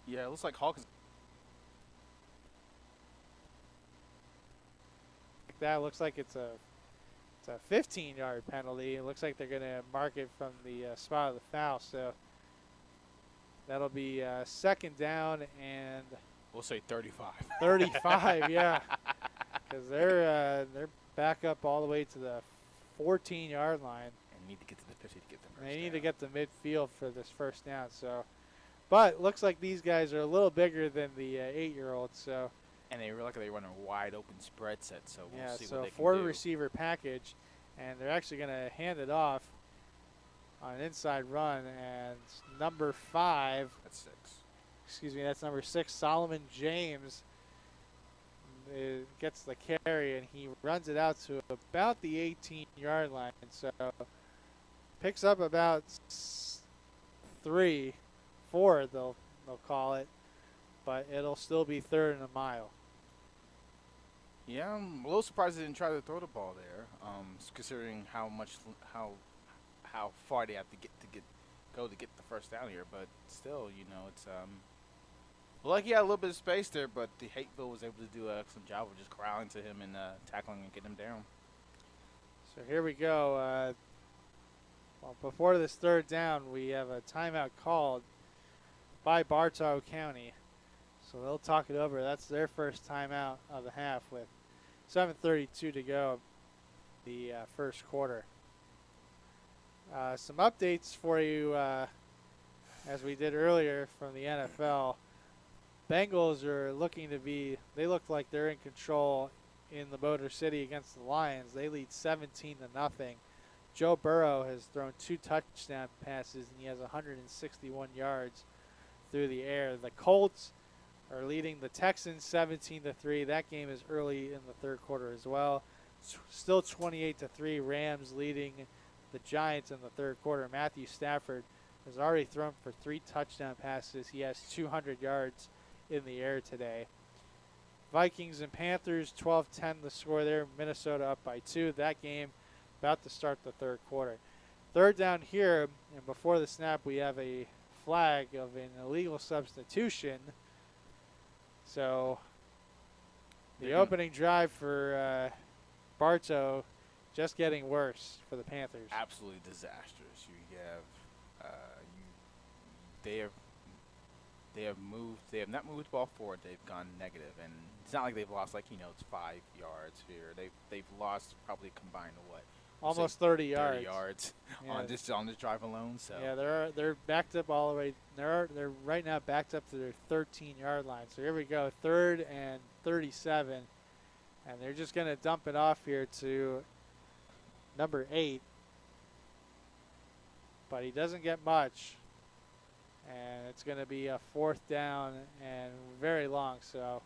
Yeah, it looks like Hawkins. That looks like it's a 15-yard penalty. It looks like they're going to mark it from the spot of the foul. So that'll be second down and We'll say 35. 35. Yeah, because they're back up all the way to the 14-yard line. And need to get to the 50 to get the first They need down. to get to midfield for this first down. So, but looks like these guys are a little bigger than the 8-year-olds. So. And they look like they run a wide open spread set, so we'll see what they can do. Four receiver package, and they're actually going to hand it off on an inside run. And number 5, That's 6. excuse me, that's number 6, Solomon James, gets the carry, and he runs it out to about the 18-yard line. So picks up about 3, 4, they'll call it, but it'll still be third and a mile. Yeah, I'm a little surprised they didn't try to throw the ball there, considering how far they have to go to get the first down here. But still, it's like he had a little bit of space there, but the Hateville was able to do an excellent job of just corralling to him and tackling and getting him down. So here we go. Well, before this third down, we have a timeout called by Bartow County. So they'll talk it over. That's their first timeout of the half with 7:32 to go, the first quarter. Some updates for you, as we did earlier from the NFL. Bengals are they look like they're in control in the Motor City against the Lions. They lead 17-0. Joe Burrow has thrown 2 touchdown passes, and he has 161 yards through the air. The Colts are leading the Texans 17-3. That game is early in the third quarter as well. Still 28-3. Rams leading the Giants in the third quarter. Matthew Stafford has already thrown for 3 touchdown passes. He has 200 yards in the air today. Vikings and Panthers 12-10 the score there. Minnesota up by 2. That game about to start the third quarter. Third down here, and before the snap we have a flag of an illegal substitution. So the opening drive for Bartow just getting worse for the Panthers. Absolutely disastrous. You have they have not moved the ball forward. They've gone negative, and it's not like they've lost it's 5 yards here. They've lost probably combined what? Almost 30 yards. 30 yards Yeah. on this drive alone. So yeah, they're backed up all the way. They're right now backed up to their 13-yard line. So here we go, 3rd and 37, and they're just going to dump it off here to number 8. But he doesn't get much, and it's going to be a 4th down and very long. So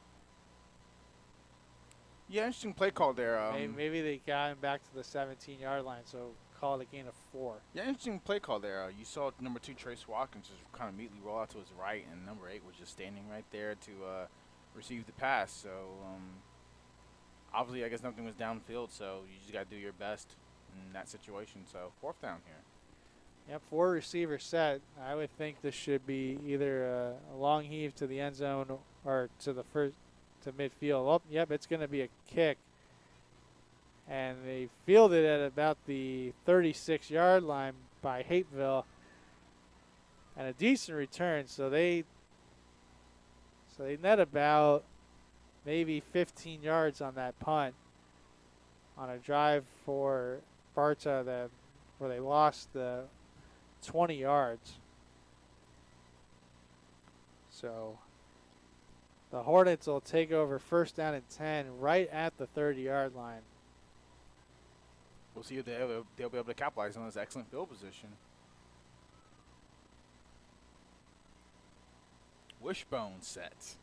yeah, interesting play call there. maybe they got him back to the 17-yard line, so call it a gain of 4. Yeah, interesting play call there. You saw number 2 Trace Watkins just kind of immediately roll out to his right, and number 8 was just standing right there to receive the pass. So obviously, I guess nothing was downfield, so you just got to do your best in that situation. So 4th down here. Yep, 4 receiver set. I would think this should be either a long heave to the end zone or to midfield. Well, yep, it's going to be a kick. And they fielded at about the 36-yard line by Hateville. And a decent return, so they net about maybe 15 yards on that punt on a drive for Bartow where they lost the 20 yards. So the Hornets will take over first down and 10 right at the 30-yard line. We'll see if they'll be able to capitalize on this excellent field position. Wishbone set.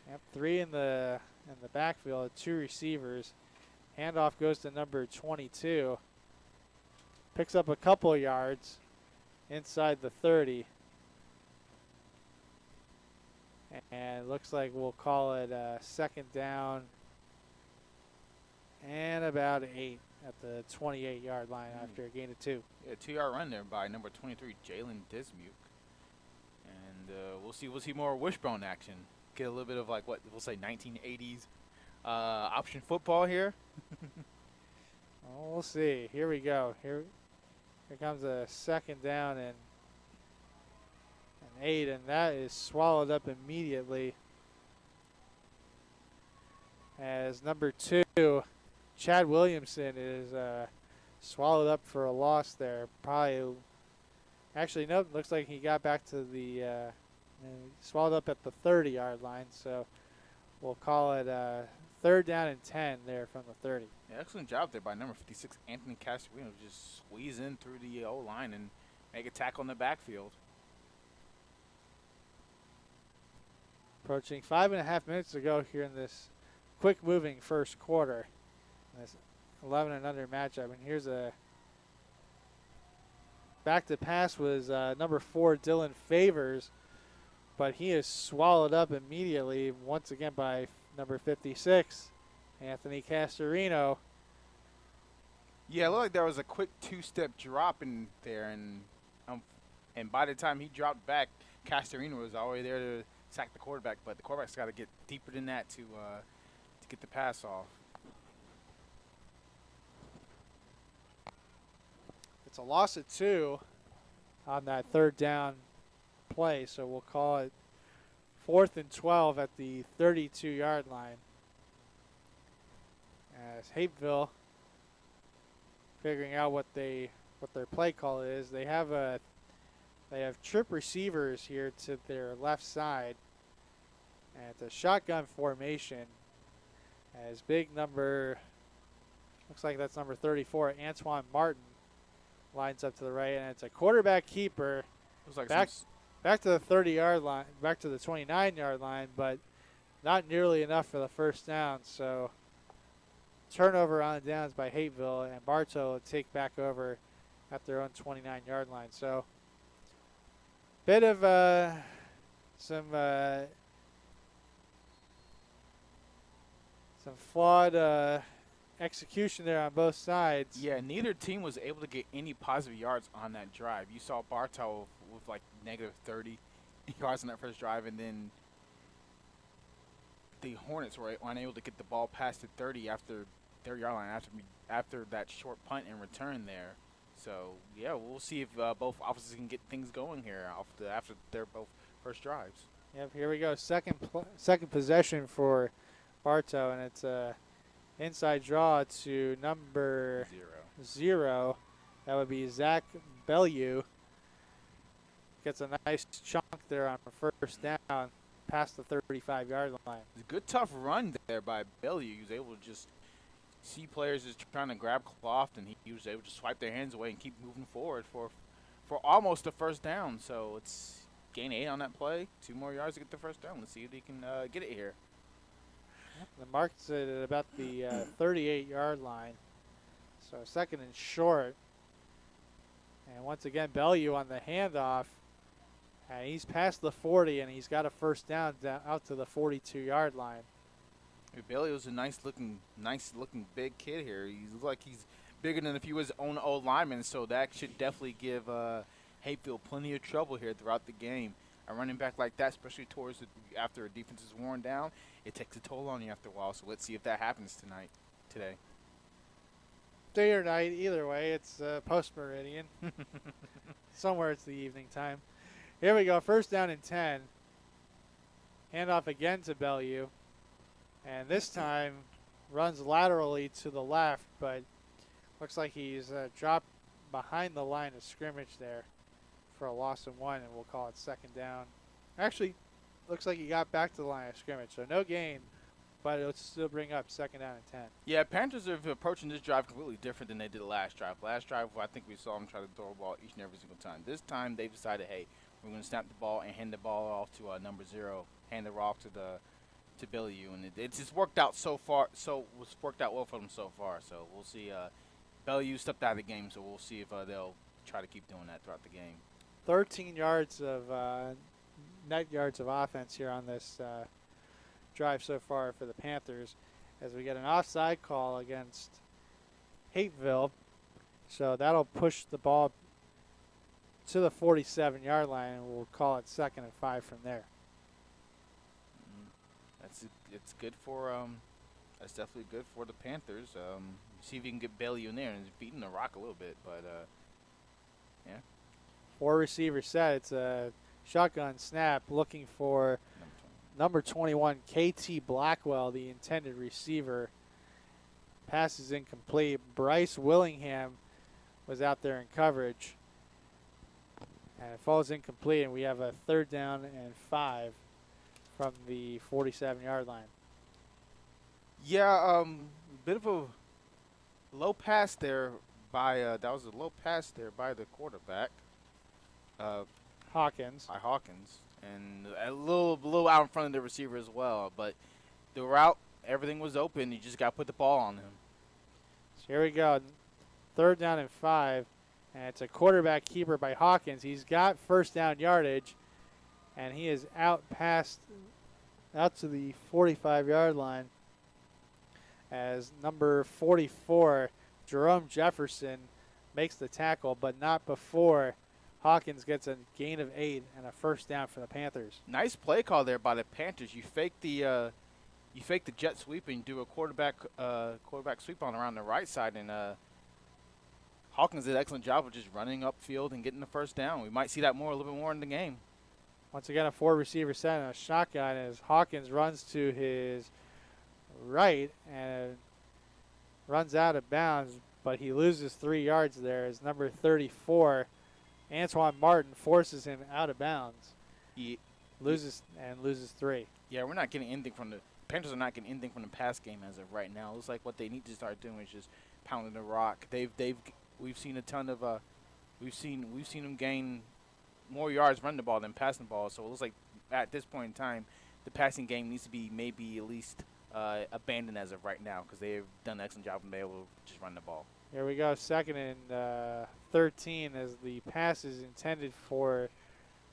Yep, 3 in the backfield, 2 receivers. Handoff goes to number 22. Picks up a couple yards inside the 30. And it looks like we'll call it a second down and about 8 at the 28-yard line after a gain of 2. Yeah, 2-yard run there by number 23, Jalen Dismuke. And we'll We'll see more wishbone action. Get a little bit of like what we'll say 1980s option football here. Well, we'll see. Here we go. Here comes a second down and an 8, and that is swallowed up immediately as number 2, Chad Williamson, is swallowed up for a loss there. Probably, actually, nope, looks like he got back to the, swallowed up at the 30-yard line, so we'll call it 3rd down and 10 there from the 30. Yeah, excellent job there by number 56, Anthony Castorino, just squeeze in through the O-line and make a tackle in the backfield. Approaching 5.5 minutes to go here in this quick-moving first quarter. This 11 and under matchup. And here's a back to pass was number 4, Dylan Favors, but he is swallowed up immediately once again by number 56, Anthony Castorino. Yeah, it looked like there was a quick 2-step drop in there, and by the time he dropped back, Castorino was already there to sack the quarterback, but the quarterback's got to get deeper than that to get the pass off. It's a loss of 2 on that 3rd down play, so we'll call it 4th and 12 at the 32-yard line. As Hapeville figuring out what their play call is. They have trip receivers here to their left side. And it's a shotgun formation as big number, looks like that's number 34, Antoine Martin, lines up to the right, and it's a quarterback keeper. Looks like back to the 30-yard line, back to the 29-yard line, but not nearly enough for the first down. So turnover on the downs by Hateville, and Bartow will take back over at their own 29-yard line. So bit of some flawed execution there on both sides. Yeah, neither team was able to get any positive yards on that drive. You saw Bartow with like negative 30 yards on that first drive, and then the Hornets were unable to get the ball past the 30 after their yard line after that short punt and return there. So yeah, we'll see if both offenses can get things going here after their both first drives. Yep, here we go. Second possession for Bartow, and it's a inside draw to number 0. That would be Zach Bellew. Gets a nice chunk there on the first down past the 35-yard line. It's a good tough run there by Bellew. He was able to just see players just trying to grab cloth, and he was able to swipe their hands away and keep moving forward for almost a first down. So it's gain 8 on that play. 2 more yards to get the first down. Let's see if they can get it here. The mark's at about the 38-yard line. So 2nd and short. And once again, Bellew on the handoff. And he's past the 40, and he's got a first down out to the 42-yard line. Bellew was a nice looking big kid here. He looks like he's bigger than if he was his own old lineman, so that should definitely give Hapeville plenty of trouble here throughout the game. A running back like that, especially after a defense is worn down, it takes a toll on you after a while. So let's see if that happens today. Day or night, either way, it's post-meridian. Somewhere it's the evening time. Here we go, first down and 10. Handoff again to Bellew. And this time runs laterally to the left, but looks like he's dropped behind the line of scrimmage there for a loss of 1, and we'll call it 2nd down. Actually, looks like he got back to the line of scrimmage, so no gain, but it'll still bring up 2nd down and 10. Yeah, Panthers are approaching this drive completely different than they did the last drive. Last drive, I think we saw them try to throw the ball each and every single time. This time, they decided, hey, we're going to snap the ball and hand the ball off to number 0, hand it off to Bellew, and it's just worked out so far. So it's worked out well for them so far. So we'll see. Bellew stepped out of the game, so we'll see if they'll try to keep doing that throughout the game. 13 yards of net yards of offense here on this drive so far for the Panthers, as we get an offside call against Hateville. So that'll push the ball to the 47-yard line, and we'll call it 2nd and 5 from there. It's good for that's definitely good for the Panthers. See if you can get Bailey in there and beating the rock a little bit, but yeah. 4 receiver set. It's a shotgun snap looking for number 21, KT Blackwell, the intended receiver. Pass is incomplete. Bryce Willingham was out there in coverage. And it falls incomplete, and we have a 3rd down and 5 from the 47-yard line. Yeah, bit of a low pass there by that was a low pass there by the quarterback. Hawkins. By Hawkins, and a little out in front of the receiver as well. But the route, everything was open. You just got to put the ball on him. So here we go. 3rd down and 5, and it's a quarterback keeper by Hawkins. He's got 1st down yardage, and he is out to the 45-yard line as number 44, Jerome Jefferson, makes the tackle, but not before Hawkins gets a gain of 8 and a 1st down for the Panthers. Nice play call there by the Panthers. You fake the jet sweep and do a quarterback sweep on around the right side, and Hawkins did an excellent job of just running upfield and getting the 1st down. We might see that a little bit more in the game. Once again, a 4 receiver set and a shotgun as Hawkins runs to his right and runs out of bounds, but he loses 3 yards there as number 34, Antoine Martin, forces him out of bounds. He loses 3. Yeah, we're not getting anything from the Panthers are not getting anything from the pass game as of right now. It looks like what they need to start doing is just pounding the rock. We've seen a ton of we've seen them gain more yards running the ball than passing the ball. So it looks like at this point in time, the passing game needs to be maybe at least abandoned as of right now because they've done an excellent job of being able to just run the ball. Here we go, 2nd and 13 as the pass is intended for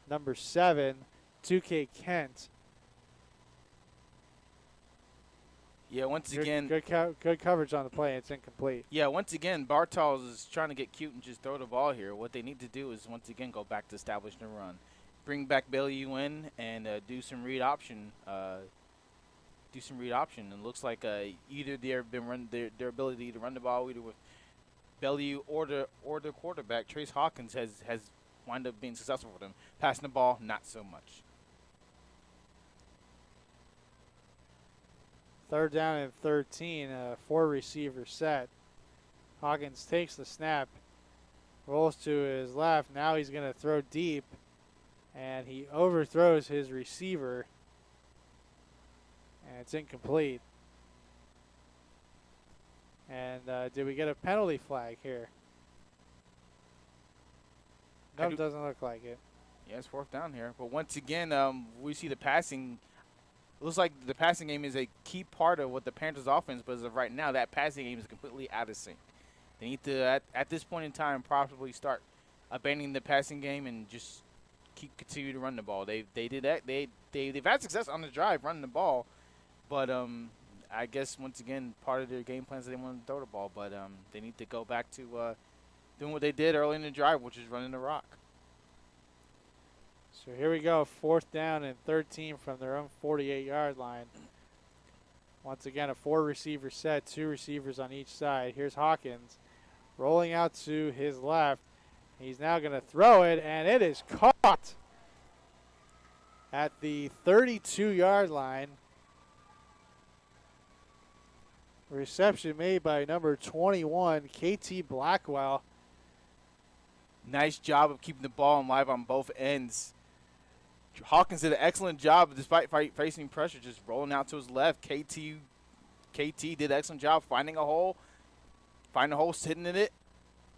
number 7, 2K Kent. Yeah, once again. Good coverage on the play. It's incomplete. Yeah, once again, Bartow is trying to get cute and just throw the ball here. What they need to do is, once again, go back to establish the run. Bring back Bailey in and do some read option. It looks like either their ability to run the ball either with Bailey or the quarterback, Trace Hawkins, has wound up being successful for them. Passing the ball, not so much. 3rd down and 13, 4 receiver set. Hawkins takes the snap, rolls to his left. Now he's going to throw deep, and he overthrows his receiver, and it's incomplete. And did we get a penalty flag here? Nope, doesn't look like it. Yeah, it's 4th down here. But once again, we see the passing. It looks like the passing game is a key part of what the Panthers' offense, but as of right now, that passing game is completely out of sync. They need to, at this point in time, probably start abandoning the passing game and just continue to run the ball. They did that. They've had success on the drive running the ball, but I guess once again part of their game plans they want to throw the ball, but they need to go back to doing what they did early in the drive, which is running the rock. So here we go, 4th down and 13 from their own 48-yard line. Once again, a 4 receiver set, 2 receivers on each side. Here's Hawkins rolling out to his left. He's now going to throw it, and it is caught at the 32-yard line. Reception made by number 21, KT Blackwell. Nice job of keeping the ball alive on both ends. Hawkins did an excellent job despite facing pressure, just rolling out to his left. KT did an excellent job finding a hole, sitting in it,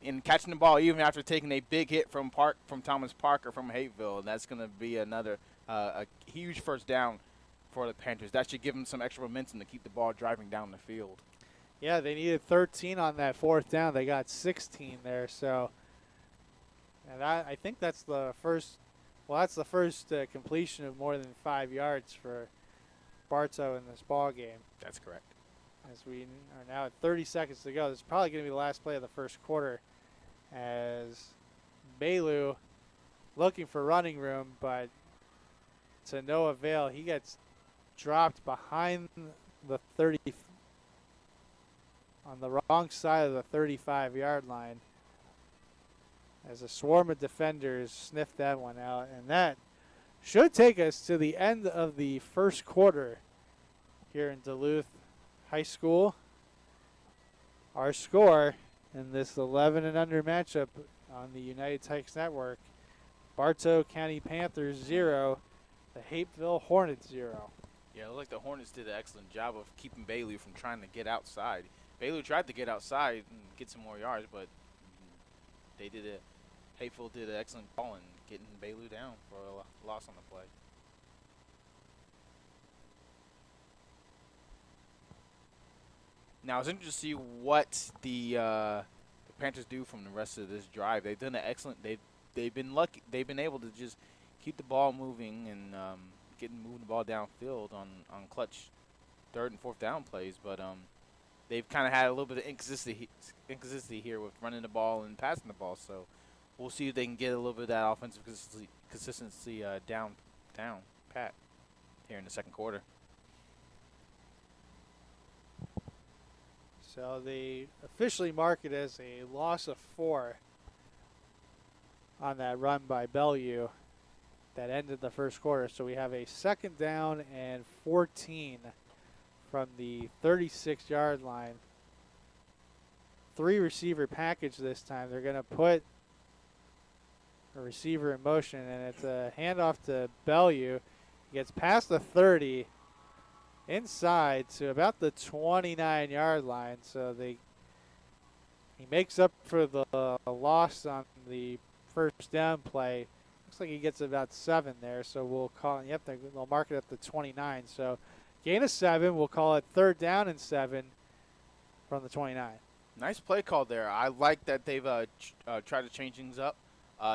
and catching the ball even after taking a big hit from Thomas Parker from Hateville. And that's going to be another a huge 1st down for the Panthers. That should give them some extra momentum to keep the ball driving down the field. Yeah, they needed 13 on that 4th down. They got 16 there. So, and I think that's the first. Well, that's the first completion of more than 5 yards for Bartow in this ball game. That's correct. As we are now at 30 seconds to go, this is probably going to be the last play of the 1st quarter as Bailu looking for running room, but to no avail. He gets dropped behind the 30, on the wrong side of the 35-yard line, as a swarm of defenders sniffed that one out. And that should take us to the end of the first quarter here in Duluth High School. Our score in this 11 and under matchup on the United Tykes Network: Bartow County Panthers 0, the Hapeville Hornets 0. Yeah, it looked like the Hornets did an excellent job of keeping Bailey from trying to get outside. Bailey tried to get outside and get some more yards, but they did it. Hateville did an excellent ball in getting Bailey down for a loss on the play. Now it's interesting to see what the Panthers do from the rest of this drive. They've done an excellent. They've been lucky. They've been able to just keep the ball moving and moving the ball downfield on clutch third and fourth down plays, but they've kind of had a little bit of inconsistency here with running the ball and passing the ball. So we'll see if they can get a little bit of that offensive consistency down pat here in the second quarter. So they officially mark it as a loss of 4 on that run by Bellew that ended the first quarter. So we have a second down and 14 from the 36-yard line. 3-receiver package this time. They're going to put a receiver in motion, and it's a handoff to Bellew. He gets past the 30, inside to about the 29-yard line. So he makes up for the loss on the first down play. Looks like he gets about 7 there, so we'll call. They'll mark it at the 29. So gain of 7. We'll call it third down and 7 from the 29. Nice play call there. I like that they've tried to change things up.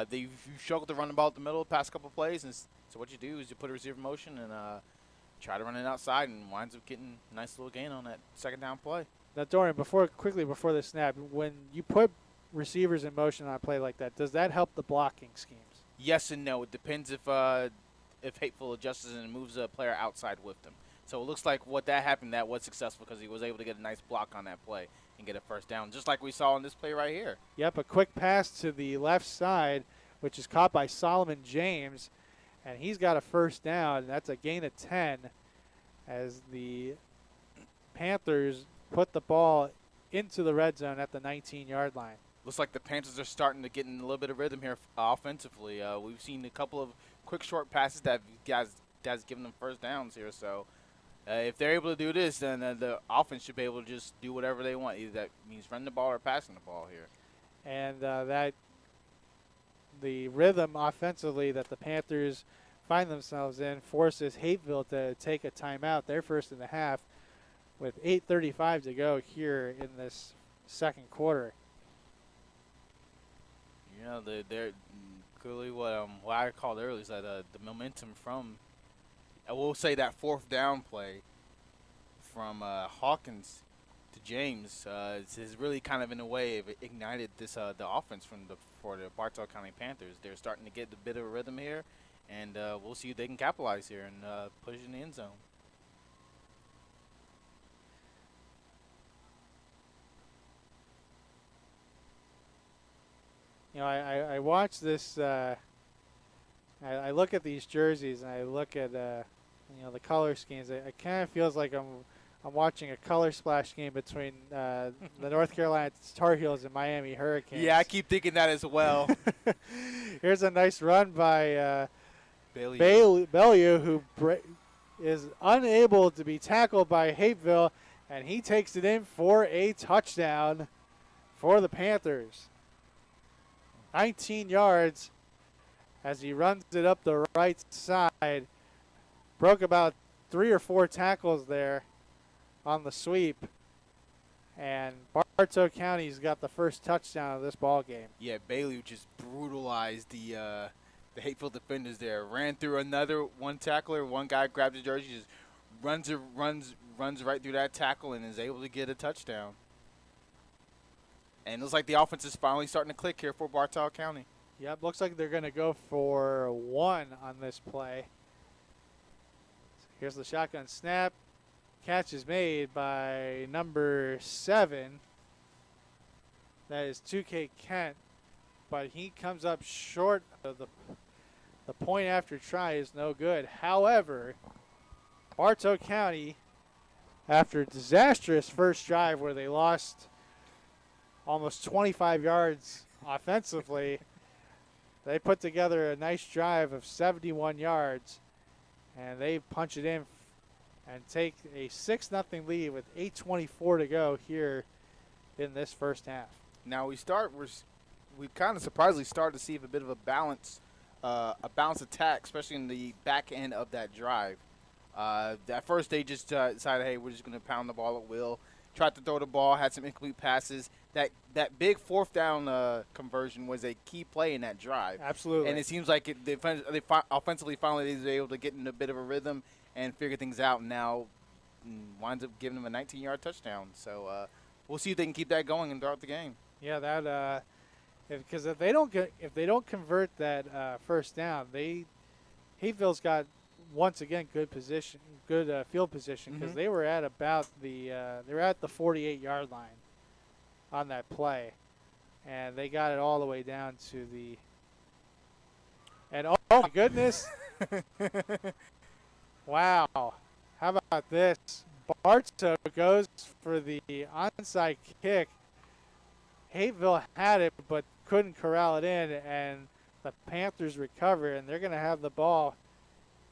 They've struggled to run the ball at the middle the past couple plays, and so what you do is you put a receiver in motion and try to run it outside, and winds up getting a nice little gain on that second down play. Now, Dorian, before the snap, when you put receivers in motion on a play like that, does that help the blocking schemes? Yes and no. It depends if Hateville adjusts and moves a player outside with them. So it looks like that happened, that was successful because he was able to get a nice block on that play and get a first down, just like we saw on this play right here. Yep, a quick pass to the left side, which is caught by Solomon James, and he's got a first down, and that's a gain of 10 as the Panthers put the ball into the red zone at the 19-yard line. Looks like the Panthers are starting to get in a little bit of rhythm here offensively. We've seen a couple of quick, short passes that guys given them first downs here. So if they're able to do this, then the offense should be able to just do whatever they want. Either that means running the ball or passing the ball here. And the rhythm offensively that the Panthers find themselves in forces Hateville to take a timeout. They're first in the half with 8:35 to go here in this second quarter. You know, they're clearly what I called earlier is that the momentum from, I will say, that fourth down play from Hawkins to James has really kind of in a way ignited this the offense for the Bartow County Panthers. They're starting to get a bit of a rhythm here, and we'll see if they can capitalize here and push it in the end zone. You know, I watch this. I look at these jerseys and I look at the color schemes. It kind of feels like I'm watching a color splash game between the North Carolina Tar Heels and Miami Hurricanes. Yeah, I keep thinking that as well. Here's a nice run by Bellew, who is unable to be tackled by Hapeville, and he takes it in for a touchdown for the Panthers. 19 yards as he runs it up the right side. Broke about 3 or 4 tackles there on the sweep. And Bartow County's got the first touchdown of this ball game. Yeah, Bailey just brutalized the Hateville defenders there. Ran through one tackler. One guy grabbed his jersey, just runs right through that tackle and is able to get a touchdown. And it looks like the offense is finally starting to click here for Bartow County. Yep, looks like they're going to go for 1 on this play. Here's the shotgun snap. Catch is made by number 7. That is 2K Kent. But he comes up short of the point after try is no good. However, Bartow County, after a disastrous first drive where they lost almost 25 yards offensively, they put together a nice drive of 71 yards, and they punch it in and take a 6-0 lead with 8:24 to go here in this first half. Now we kind of surprisingly started to see a bit of a balanced attack, especially in the back end of that drive. At first they just decided, hey, we're just going to pound the ball at will. Tried to throw the ball, had some incomplete passes. That big 4th down conversion was a key play in that drive. Absolutely. And it seems like they offensively finally they were able to get in a bit of a rhythm and figure things out. And now winds up giving them a 19-yard touchdown. So we'll see if they can keep that going throughout the game. Yeah, that because if they don't convert that first down, Hateville's got once again good field position because they were at about the 48-yard line on that play, and they got it all the way down to the. And oh my goodness! Wow, how about this? Bartow goes for the onside kick. Hapeville had it but couldn't corral it in, and the Panthers recover, and they're going to have the ball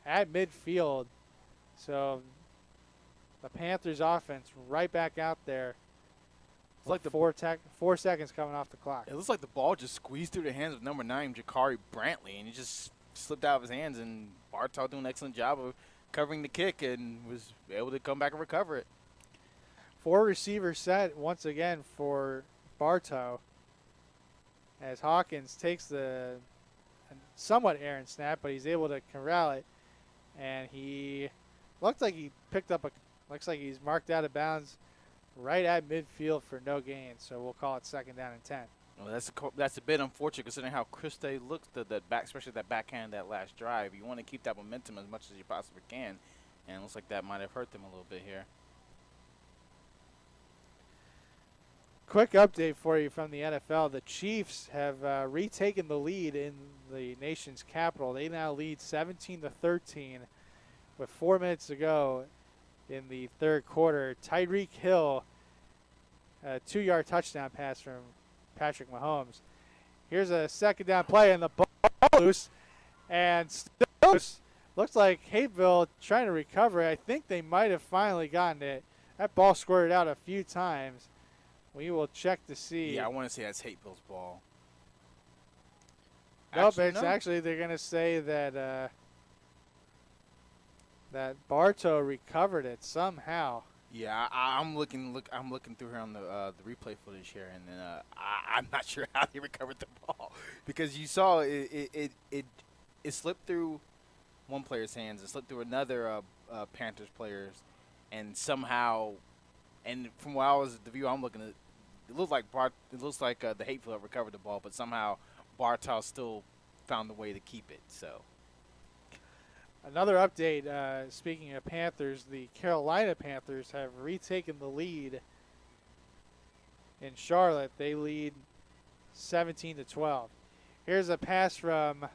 at midfield. So the Panthers offense right back out there. It's like the 4 seconds coming off the clock. It looks like the ball just squeezed through the hands of number 9, Jakari Brantley, and it just slipped out of his hands, and Bartow doing an excellent job of covering the kick and was able to come back and recover it. 4 receiver set once again for Bartow as Hawkins takes the somewhat errant snap, but he's able to corral it, and he looks like he's marked out of bounds right at midfield for no gain, so we'll call it 2nd down and 10. Well, that's a bit unfortunate considering how crisp they looked especially that backhand that last drive. You want to keep that momentum as much as you possibly can, and it looks like that might have hurt them a little bit here. Quick update for you from the NFL. The Chiefs have retaken the lead in the nation's capital. They now lead 17-13 with 4 minutes to go in the third quarter. Tyreek Hill, a 2-yard touchdown pass from Patrick Mahomes. Here's a 2nd down play, and the ball loose, and still loose. Looks like Hapeville trying to recover. I think they might have finally gotten it. That ball squirted out a few times. We will check to see. Yeah, I want to say that's Hateville's ball. Nope, actually they're going to say that that Bartow recovered it somehow. Yeah, I'm looking through here on the replay footage here, and then I'm not sure how they recovered the ball because you saw it slipped through one player's hands, it slipped through another Panthers players, and somehow, and from where I was the view I'm looking at, it looks like the Hateville recovered the ball, but somehow Bartow still found the way to keep it. So. Another update, speaking of Panthers, the Carolina Panthers have retaken the lead in Charlotte. They lead 17-12. Here's a pass from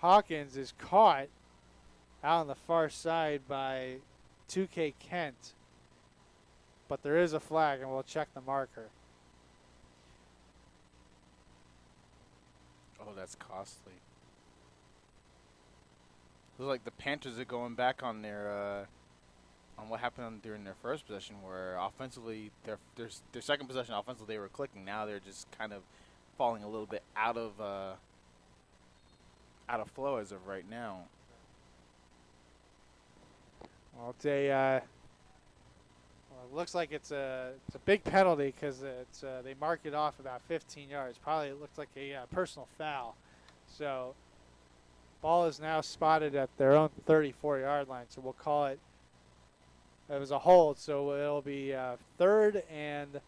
Hawkins, is caught out on the far side by 2K Kent. But there is a flag, and we'll check the marker. Oh, that's costly. Looks like the Panthers are going back on their on what happened during their first possession, where offensively their second possession offensively they were clicking. Now they're just kind of falling a little bit out of flow as of right now. Well, it looks like it's a big penalty because they mark it off about 15 yards. Probably it looks like a personal foul. So. Ball is now spotted at their own 34-yard line, so we'll call it. It was a hold, so it'll be 3rd and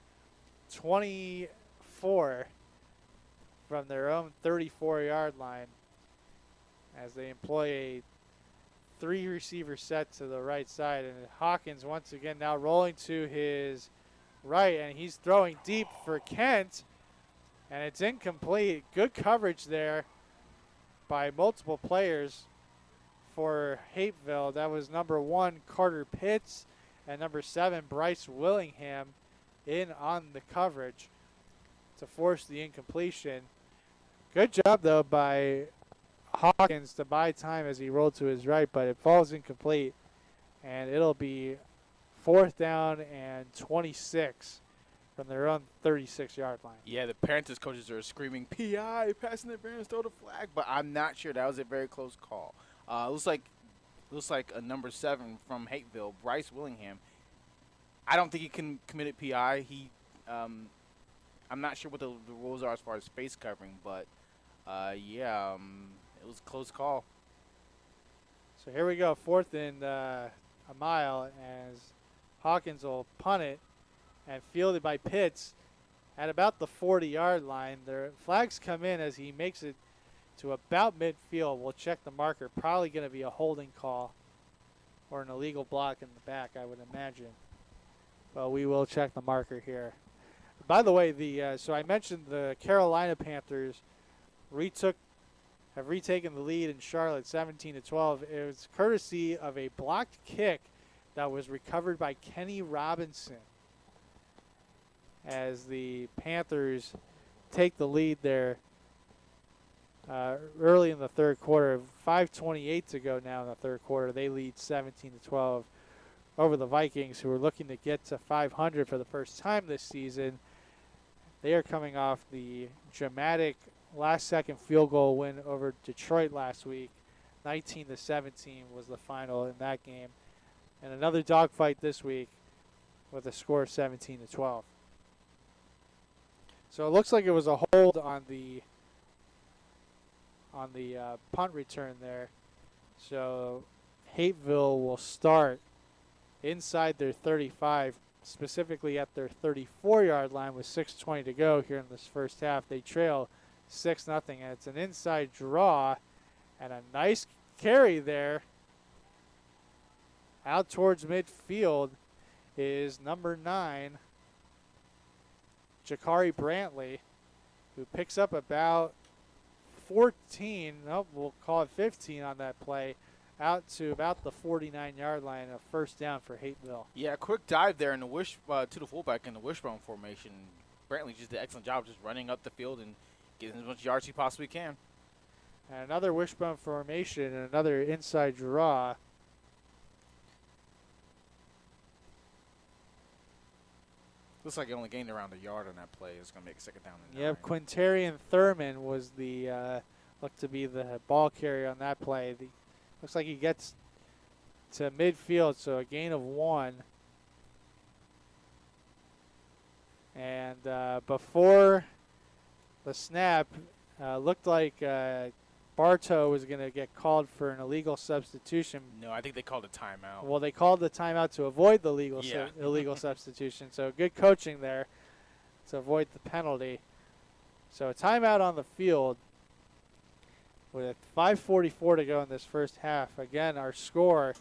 24 for from their own 34-yard line as they employ a 3-receiver set to the right side. And Hawkins once again now rolling to his right, and he's throwing deep for Kent, and it's incomplete. Good coverage there by multiple players for Hapeville. That was number 1, Carter Pitts, and number 7, Bryce Willingham, in on the coverage to force the incompletion. Good job, though, by Hawkins to buy time as he rolled to his right, but it falls incomplete, and it'll be 4th down and 26 from their own 36-yard line. Yeah, the Panthers coaches are screaming, PI, passing interference, throw the flag, but I'm not sure. That was a very close call. Looks like a number 7 from Hateville, Bryce Willingham. I don't think he committed PI. I'm not sure what the rules are as far as face covering, but it was a close call. So here we go, 4th and a mile as Hawkins will punt it and fielded by Pitts at about the 40-yard line. The flags come in as he makes it to about midfield. We'll check the marker. Probably going to be a holding call or an illegal block in the back, I would imagine. But we will check the marker here. By the way, so I mentioned the Carolina Panthers have retaken the lead in Charlotte 17-12. It was courtesy of a blocked kick that was recovered by Kenny Robinson as the Panthers take the lead there early in the third quarter. 5:28 to go now in the third quarter. They lead 17-12 over the Vikings, who are looking to get to 500 for the first time this season. They are coming off the dramatic last-second field goal win over Detroit last week. 19-17 was the final in that game. And another dogfight this week with a score of 17-12. So it looks like it was a hold on the punt return there. So Hateville will start inside their 35, specifically at their 34-yard line with 6:20 to go here in this first half. They trail 6-0, and it's an inside draw and a nice carry there. Out towards midfield is number 9, Jakari Brantley, who picks up about 14, we'll call it 15 on that play, out to about the 49-yard line, a first down for Hateville. Yeah, a quick dive there in the to the fullback in the wishbone formation. Brantley just did an excellent job just running up the field and getting as much yards as he possibly can. And another wishbone formation and another inside draw. Looks like he only gained around a yard on that play. It's going to make second down and 9. Yep, Quintarian Thurman was looked to be the ball carrier on that play. Looks like he gets to midfield, so a gain of 1. And before the snap, looked like Bartow was going to get called for an illegal substitution. No, I think they called a timeout. Well, they called the timeout to avoid the illegal substitution. So good coaching there to avoid the penalty. So a timeout on the field with 5:44 to go in this first half. Again, our score,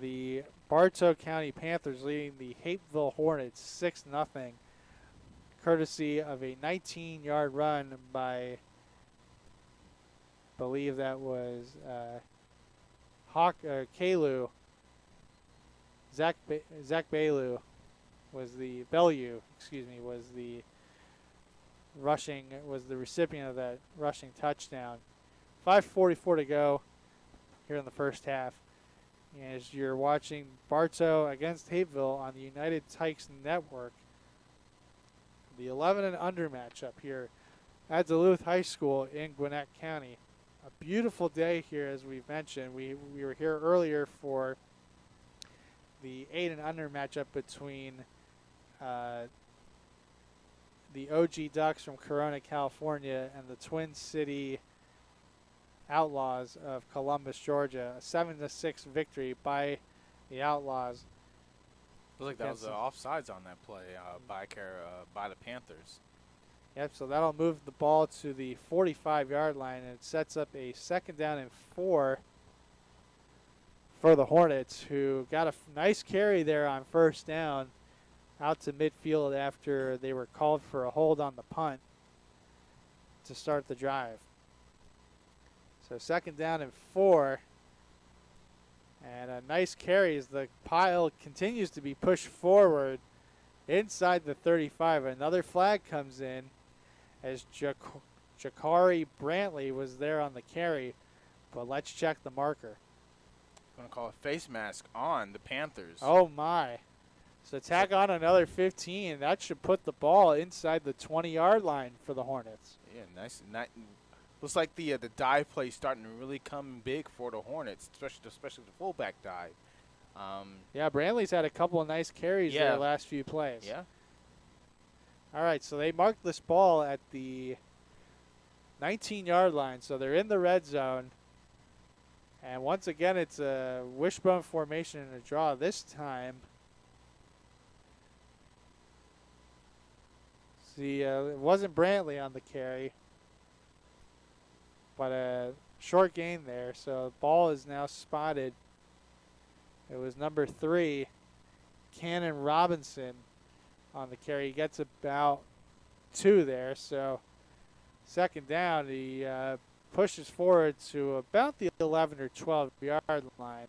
the Bartow County Panthers leading the Hapeville Hornets 6-0, courtesy of a 19-yard run by, I believe that was Kalu. Zach Bellew was the recipient of that rushing touchdown. 5:44 to go here in the first half. As you're watching Bartow against Hapeville on the United Tykes Network, the 11 and under matchup here at Duluth High School in Gwinnett County. A beautiful day here, as we've mentioned. We were here earlier for the 8 and under matchup between the OG Ducks from Corona, California, and the Twin City Outlaws of Columbus, Georgia. A 7-6 victory by the Outlaws. Looks like that was offsides on that play by the Panthers. Yep, so that'll move the ball to the 45-yard line, and it sets up a 2nd down and 4 for the Hornets, who got a nice carry there on 1st down out to midfield after they were called for a hold on the punt to start the drive. So 2nd down and 4, and a nice carry as the pile continues to be pushed forward inside the 35. Another flag comes in as Jakari Brantley was there on the carry, but let's check the marker. Going to call a face mask on the Panthers. Oh, my. So tag on another 15. That should put the ball inside the 20-yard line for the Hornets. Yeah, nice. Looks like the dive play starting to really come big for the Hornets, especially the fullback dive. Yeah, Brantley's had a couple of nice carries there the last few plays. Yeah. All right, so they marked this ball at the 19-yard line, so they're in the red zone. And once again, it's a wishbone formation and a draw. This time, see, it wasn't Brantley on the carry, but a short gain there. So the ball is now spotted. It was number 3, Cannon Robinson, on the carry. He gets about 2 there. So 2nd down, he pushes forward to about the 11 or 12-yard line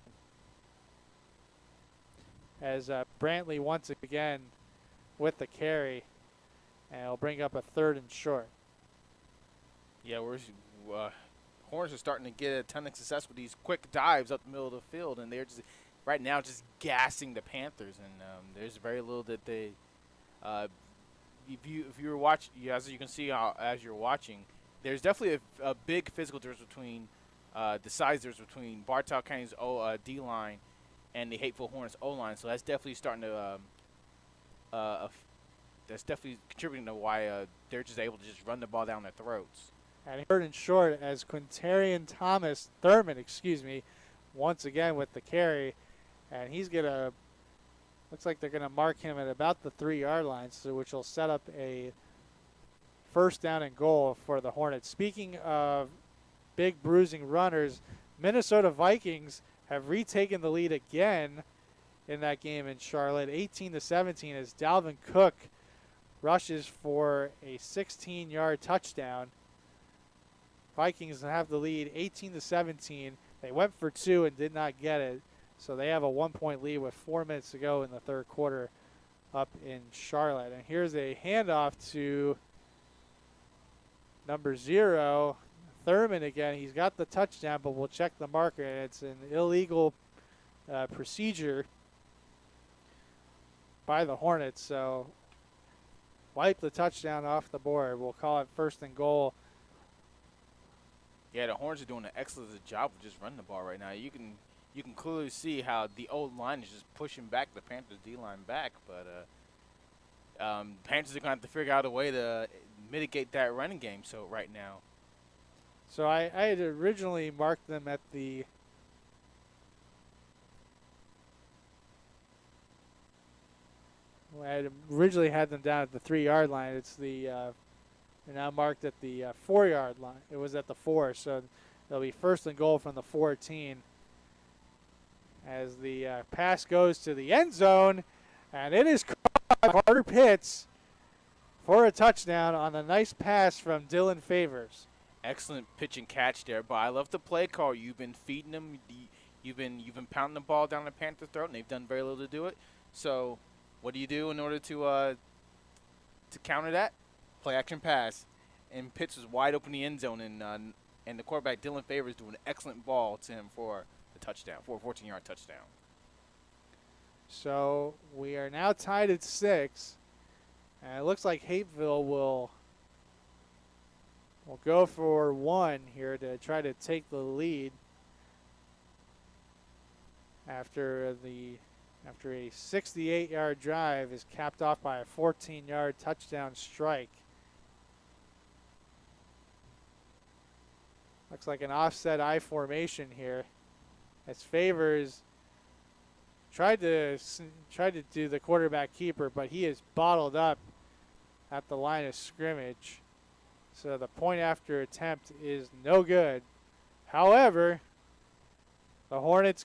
as Brantley once again with the carry, and he'll bring up a 3rd and short. Yeah, Hornets are starting to get a ton of success with these quick dives up the middle of the field, and they're just right now just gassing the Panthers, and there's very little that they if you were watching, as you can see as you're watching, there's definitely a big physical difference between the size difference between Bartow County's D-line and the Hateville Hornets O-line. So that's definitely starting to that's definitely contributing to why they're just able to just run the ball down their throats. And 3rd and short as Thurman, once again with the carry, and he's gonna. Looks like they're going to mark him at about the 3-yard line, so which will set up a 1st down and goal for the Hornets. Speaking of big bruising runners, Minnesota Vikings have retaken the lead again in that game in Charlotte, 18-17, as Dalvin Cook rushes for a 16-yard touchdown. Vikings have the lead 18-17. They went for 2 and did not get it. So they have a 1-point lead with 4 minutes to go in the 3rd quarter up in Charlotte. And here's a handoff to number 0, Thurman again. He's got the touchdown, but we'll check the marker. And it's an illegal procedure by the Hornets. So wipe the touchdown off the board. We'll call it 1st and goal. Yeah, the Hornets are doing an excellent job of just running the ball right now. You can clearly see how the old line is just pushing back the Panthers D-line back, but Panthers are going to have to figure out a way to mitigate that running game right now. So I had originally marked them at the I had originally had them down at the 3-yard line. It's they're now marked at the 4-yard line. It was at the 4, so it'll be 1st and goal from the 14. As the pass goes to the end zone, and it is caught by Carter Pitts for a touchdown on a nice pass from Dylan Favors. Excellent pitch and catch there, but I love the play call. You've been feeding them. You've been pounding the ball down the Panthers' throat, and they've done very little to do it. So what do you do in order to counter that? Play action pass, and Pitts was wide open in the end zone, and the quarterback Dylan Favors doing an excellent ball to him for touchdown, for a 14-yard touchdown. So we are now tied at 6, and it looks like Hapeville will go for 1 here to try to take the lead after a 68-yard drive is capped off by a 14-yard touchdown strike. Looks like an offset I formation here, as Favors tried to do the quarterback keeper, but he is bottled up at the line of scrimmage. So the point after attempt is no good. However, the Hornets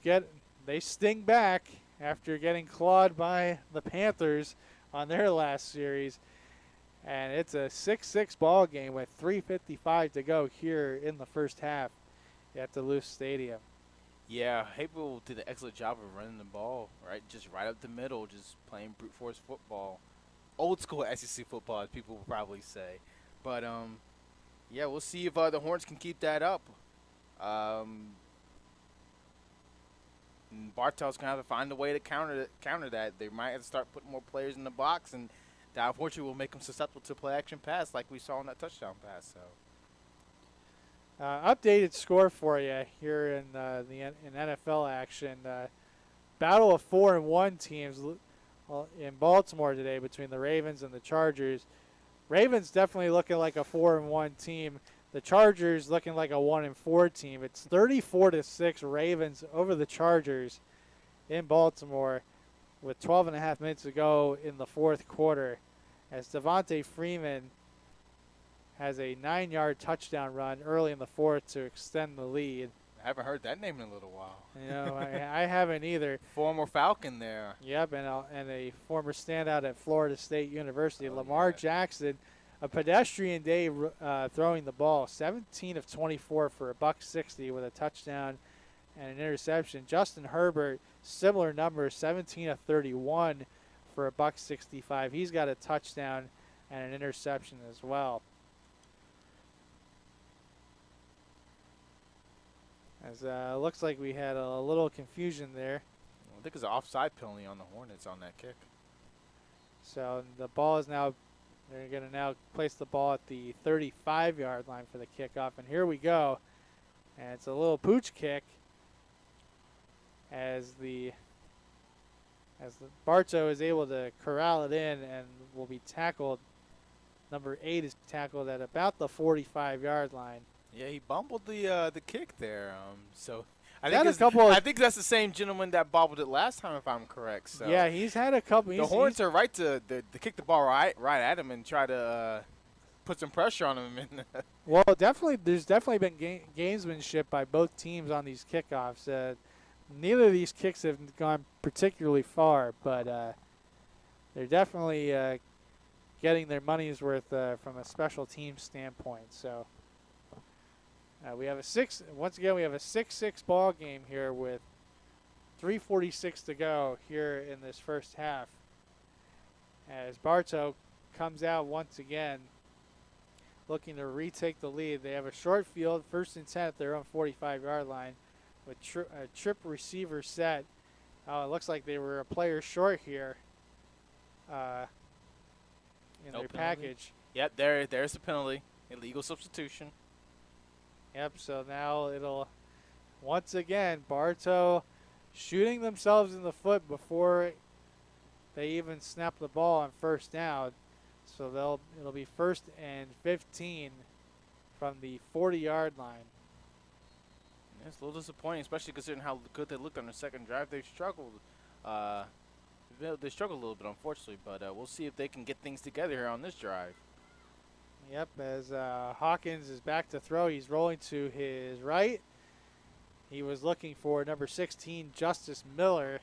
they sting back after getting clawed by the Panthers on their last series. And it's a 6-6 ball game with 3:55 to go here in the first half at Duluth Stadium. Yeah, Hapeville did an excellent job of running the ball, right? Just right up the middle, just playing brute force football. Old school SEC football, as people will probably say. But, yeah, we'll see if the Hornets can keep that up. Bartow's going to have to find a way to counter that. They might have to start putting more players in the box, and that unfortunately will make them susceptible to play action pass like we saw in that touchdown pass. So, updated score for you here in NFL action. Battle of 4-1 teams in Baltimore today between the Ravens and the Chargers. Ravens definitely looking like a 4-1 team. The Chargers looking like a 1-4 team. It's 34-6 Ravens over the Chargers in Baltimore with 12.5 minutes to go in the fourth quarter, as Devontae Freeman has a 9-yard touchdown run early in the fourth to extend the lead. I haven't heard that name in a little while. You know, I haven't either. Former Falcon there. Yep, and a former standout at Florida State University. Lamar Jackson, a pedestrian day throwing the ball, 17 of 24 for $160 with a touchdown and an interception. Justin Herbert, similar numbers, 17 of 31 for $165. He's got a touchdown and an interception as well. As looks like we had a little confusion there. I think it's an offside penalty on the Hornets on that kick. So the ball is now, they're going to now place the ball at the 35-yard line for the kickoff. And here we go. And it's a little pooch kick as the Bartow is able to corral it in and will be tackled. Number 8 is tackled at about the 45-yard line. Yeah, he bumbled the kick there. So I think that's the same gentleman that bobbled it last time, if I'm correct. So yeah, he's had a couple. The Hornets are right to kick the ball right at him and try to put some pressure on him. Well, there's definitely been gamesmanship by both teams on these kickoffs. Neither of these kicks have gone particularly far, but they're definitely getting their money's worth from a special team standpoint. So. We have a 6-6 ball game here with 3:46 to go here in this first half. As Bartow comes out once again, looking to retake the lead. They have a short field, 1st and 10 at their own 45-yard line, with a trip receiver set. It looks like they were a player short here in their package. Yep, there's the penalty, illegal substitution. Yep, so now it'll, once again, Bartow shooting themselves in the foot before they even snap the ball on first down. So it'll be 1st and 15 from the 40-yard line. Yeah, it's a little disappointing, especially considering how good they looked on their second drive. They struggled. They struggled a little bit, unfortunately, but we'll see if they can get things together here on this drive. Yep, as Hawkins is back to throw, he's rolling to his right. He was looking for number 16, Justice Miller,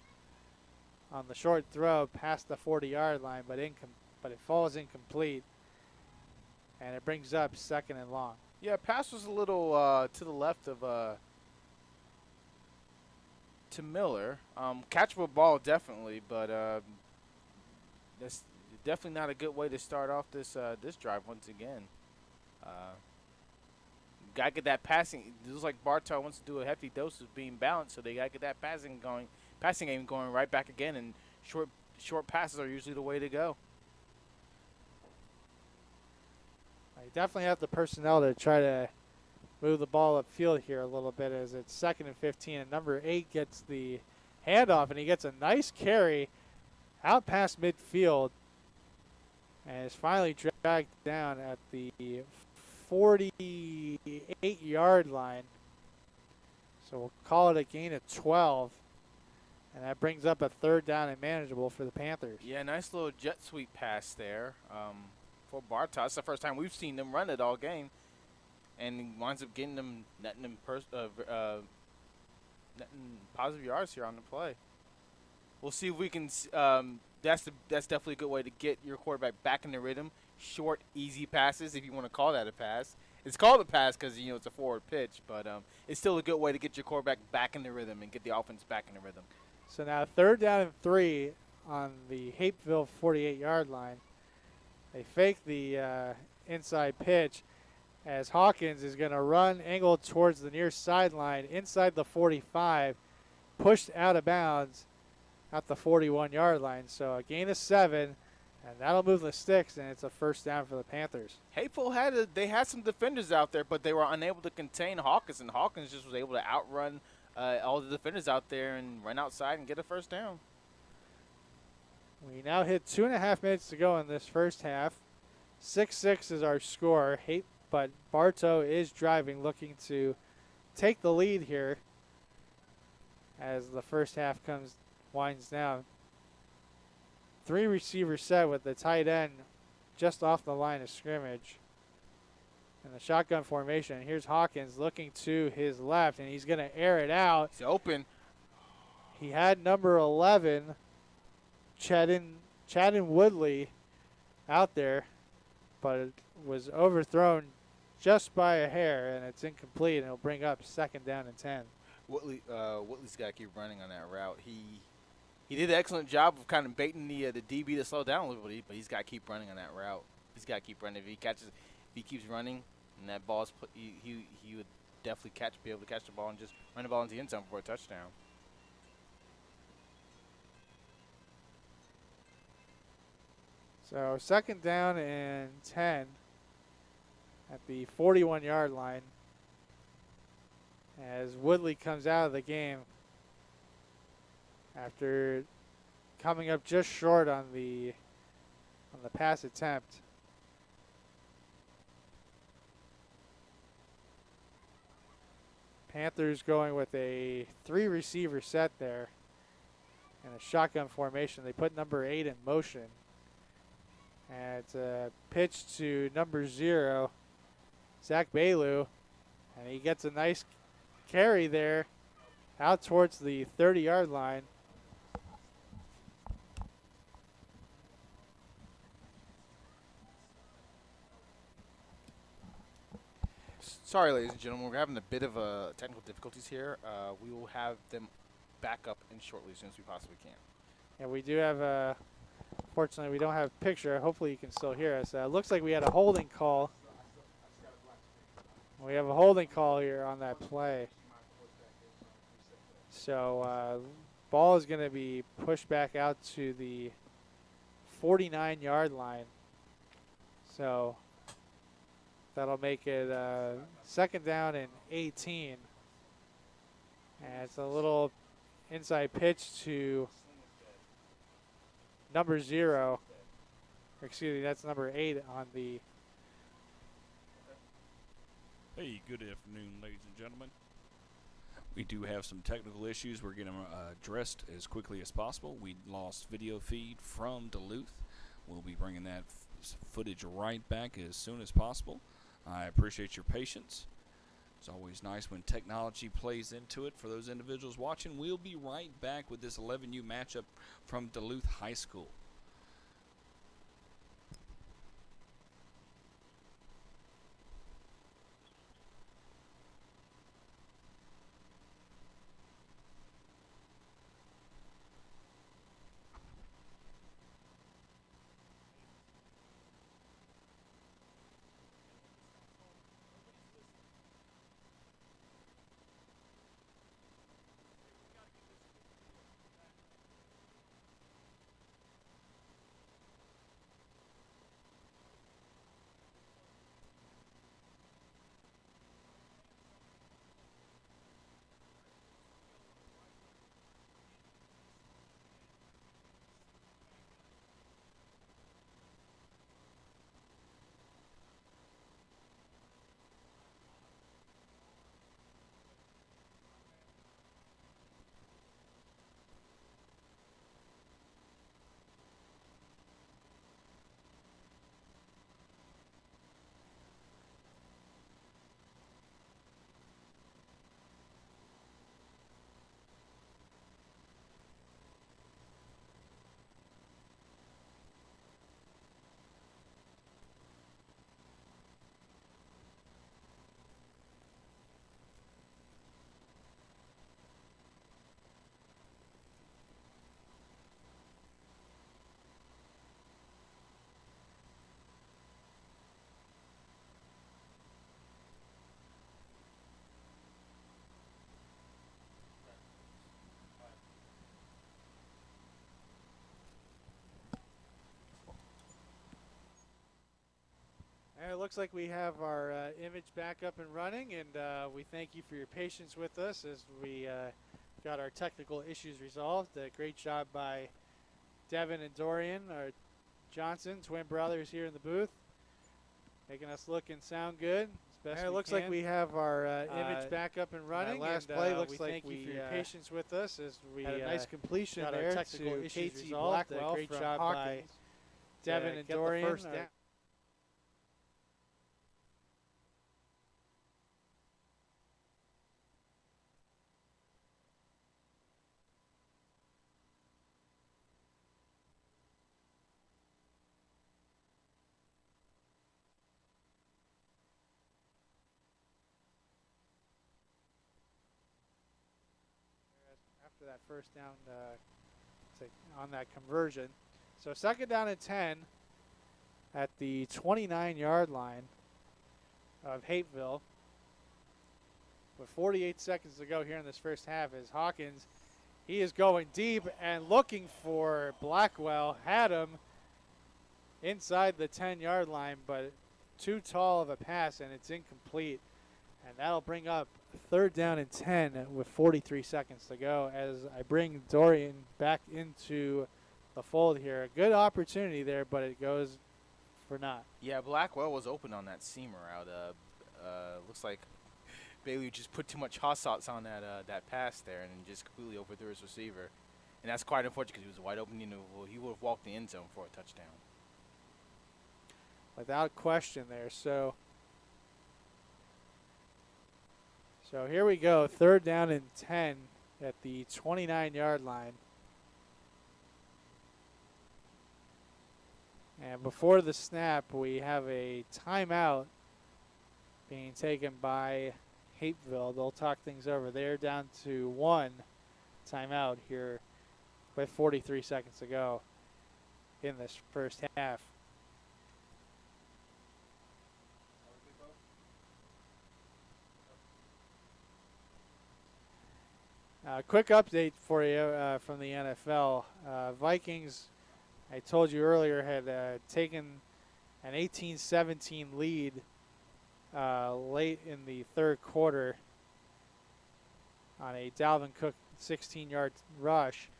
on the short throw past the 40-yard line, but it falls incomplete, and it brings up 2nd and long. Yeah, pass was a little to the left of to Miller. Catchable ball, definitely, but that's definitely not a good way to start off this drive once again. Got to get that passing. It looks like Bartow wants to do a hefty dose of being balanced, so they got to get that passing game going right back again, and short passes are usually the way to go. I definitely have the personnel to try to move the ball upfield here a little bit, as it's 2nd and 15, and number 8 gets the handoff, and he gets a nice carry out past midfield. And is finally dragged down at the 48-yard line. So we'll call it a gain of 12. And that brings up a 3rd down and manageable for the Panthers. Yeah, nice little jet sweep pass there for Bartow. It's the first time we've seen them run it all game, and he winds up getting them netting positive yards here on the play. We'll see if we can. That's definitely a good way to get your quarterback back in the rhythm. Short, easy passes, if you want to call that a pass. It's called a pass because it's a forward pitch, but it's still a good way to get your quarterback back in the rhythm and get the offense back in the rhythm. So now 3rd down and 3 on the Hapeville 48-yard line. They fake the inside pitch as Hawkins is going to run angled towards the near sideline inside the 45, pushed out of bounds at the 41-yard line. So a gain of 7, and that'll move the sticks, and it's a first down for the Panthers. Hateville had some defenders out there, but they were unable to contain Hawkins, and Hawkins just was able to outrun all the defenders out there and run outside and get a first down. We now hit 2.5 minutes to go in this first half. 6-6 is our score, but Bartow is driving, looking to take the lead here as the first half winds down. 3 receivers set with the tight end just off the line of scrimmage. In the shotgun formation, here's Hawkins looking to his left, and he's going to air it out. He's open. He had number 11, Chadden Woodley, out there, but it was overthrown just by a hair, and it's incomplete, and it'll bring up 2nd down and 10. Woodley's got to keep running on that route. He did an excellent job of kind of baiting the DB to slow down a little bit, but he's got to keep running on that route. He's got to keep running. If he keeps running, and that ball's he would definitely be able to catch the ball and just run the ball into the end zone for a touchdown. So 2nd down and 10 at the 41-yard line as Woodley comes out of the game after coming up just short on the pass attempt. Panthers going with a 3-receiver set there and a shotgun formation. They put number 8 in motion. And it's a pitch to number 0, Zach Bailu, and he gets a nice carry there out towards the 30-yard line. Sorry, ladies and gentlemen, we're having a bit of technical difficulties here. We will have them back up in shortly as soon as we possibly can. And we do have fortunately, we don't have a picture. Hopefully you can still hear us. Looks like we had a holding call. We have a holding call here on that play. So ball is going to be pushed back out to the 49-yard line. So that'll make it 2nd down and 18. And it's a little inside pitch to number 0. Excuse me, that's number 8 on the. Hey, good afternoon, ladies and gentlemen. We do have some technical issues. We're getting them addressed as quickly as possible. We lost video feed from Duluth. We'll be bringing that footage right back as soon as possible. I appreciate your patience. It's always nice when technology plays into it for those individuals watching. We'll be right back with this 11U matchup from Duluth High School. looks like we have our image back up and running, and we thank you for your patience with us as we got our technical issues resolved. Great job by Devin and Dorian, our Johnson, twin brothers here in the booth, making us look and sound good. It looks like we have our image back up and running. Last play looks like thank you for your patience with us as we had a nice completion got there our technical to issues resolved. Blackwell. Great job Hawkins. By Devin and Dorian. First down. After that first down on that conversion. So second down and 10 at the 29-yard line of Hateville. With 48 seconds to go here in this first half as Hawkins, he is going deep and looking for Blackwell. Had him inside the 10-yard line, but too tall of a pass, and it's incomplete. And that'll bring up third down and 10 with 43 seconds to go as I bring Dorian back into the fold here. A good opportunity there, but it goes for naught. Yeah, Blackwell was open on that seamer route. Looks like Bailey just put too much hot sauce on that pass there and just completely overthrew his receiver. And that's quite unfortunate because he was wide open. You know, he would have walked the end zone for a touchdown. Without question there. So here we go, third down and 10 at the 29-yard line. And before the snap, we have a timeout being taken by Hapeville. They'll talk things over. They're down to one timeout here with 43 seconds to go in this first half. Quick update for you from the NFL. Vikings, I told you earlier, had taken an 18-17 lead late in the third quarter on a Dalvin Cook 16-yard rush.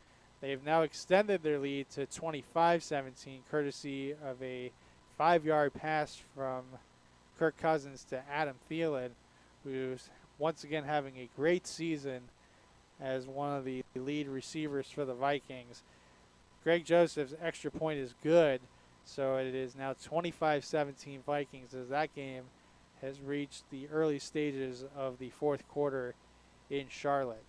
They've now extended their lead to 25-17, courtesy of a 5-yard pass from Kirk Cousins to Adam Thielen, who's once again having a great season as one of the lead receivers for the Vikings. Greg Joseph's extra point is good, so it is now 25-17 Vikings as that game has reached the early stages of the fourth quarter in Charlotte.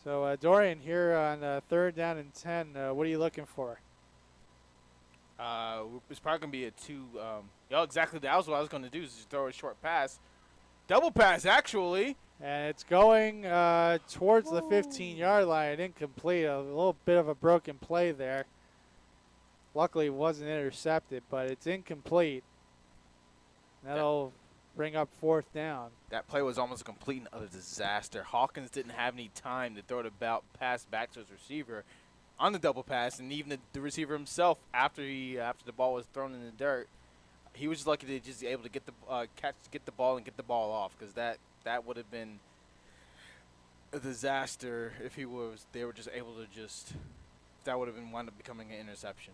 So, Dorian, here on third down and 10, what are you looking for? It's probably going to be a two. Exactly. That was what I was going to do, is just throw a short pass. Double pass, actually. And it's going towards the 15-yard line. Incomplete. A little bit of a broken play there. Luckily, it wasn't intercepted, but it's incomplete. That'll bring up fourth down. That play was almost a complete and utter disaster. Hawkins didn't have any time to throw the pass back to his receiver on the double pass, and even the receiver himself, after the ball was thrown in the dirt, he was just lucky to just be able to get the ball and get the ball off, because that would have been a disaster if they were just able to just, that would have been wound up becoming an interception.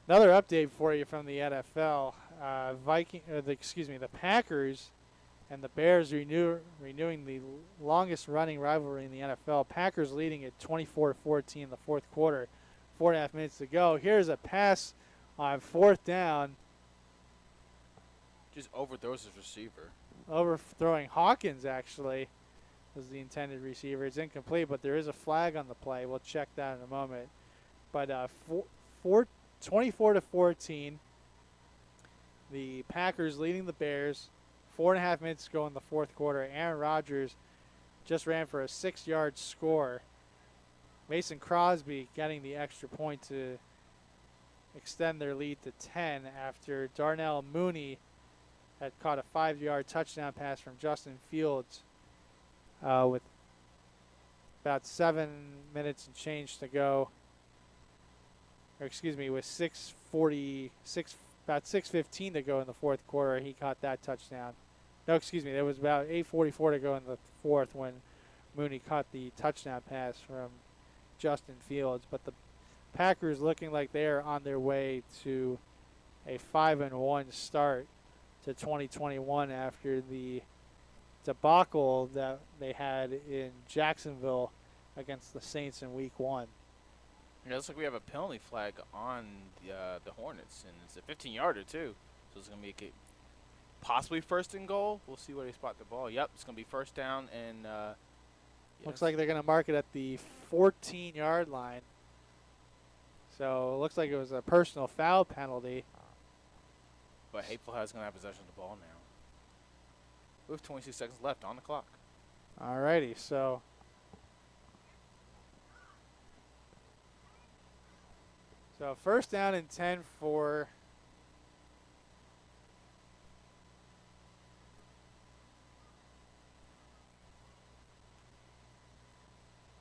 Another update for you from the NFL. The Packers and the Bears renewing the longest running rivalry in the NFL. Packers leading at 24-14 in the fourth quarter. 4.5 minutes to go. Here's a pass on fourth down. Just overthrows his receiver. Overthrowing Hawkins, actually, was the intended receiver. It's incomplete, but there is a flag on the play. We'll check that in a moment. But 24-14, the Packers leading the Bears. 4.5 minutes to go in the fourth quarter. Aaron Rodgers just ran for a 6-yard score. Mason Crosby getting the extra point to extend their lead to 10 after Darnell Mooney had caught a 5-yard touchdown pass from Justin Fields with about 7 minutes and change to go. Or excuse me, with 6:15 to go in the fourth quarter, he caught that touchdown. No, excuse me, there was about 8:44 to go in the fourth when Mooney caught the touchdown pass from Justin Fields. But the Packers looking like they are on their way to a 5-1 start to 2021 after the debacle that they had in Jacksonville against the Saints in Week 1. Yeah, it looks like we have a penalty flag on the Hornets, and it's a 15-yarder too. So it's going to be possibly first and goal. We'll see where they spot the ball. Yep, it's going to be first down, and yes. Looks like they're going to mark it at the 14-yard line. So it looks like it was a personal foul penalty. But Hateville has going to have possession of the ball now. We have 26 seconds left on the clock. Alrighty, so first down and 10 for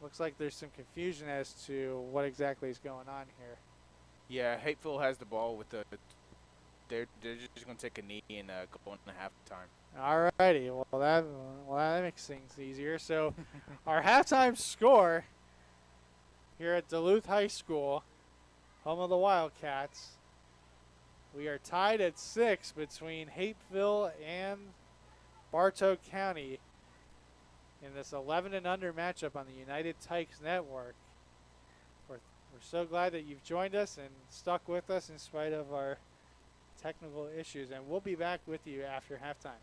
looks like there's some confusion as to what exactly is going on here. Yeah, Hateville has the ball with the. They're just going to take a knee and go into halftime. Alrighty, well that makes things easier. So our halftime score here at Duluth High School, home of the Wildcats, we are tied at 6 between Hapeville and Bartow County in this 11 and under matchup on the United Tykes Network. We're so glad that you've joined us and stuck with us in spite of our technical issues, and we'll be back with you after halftime.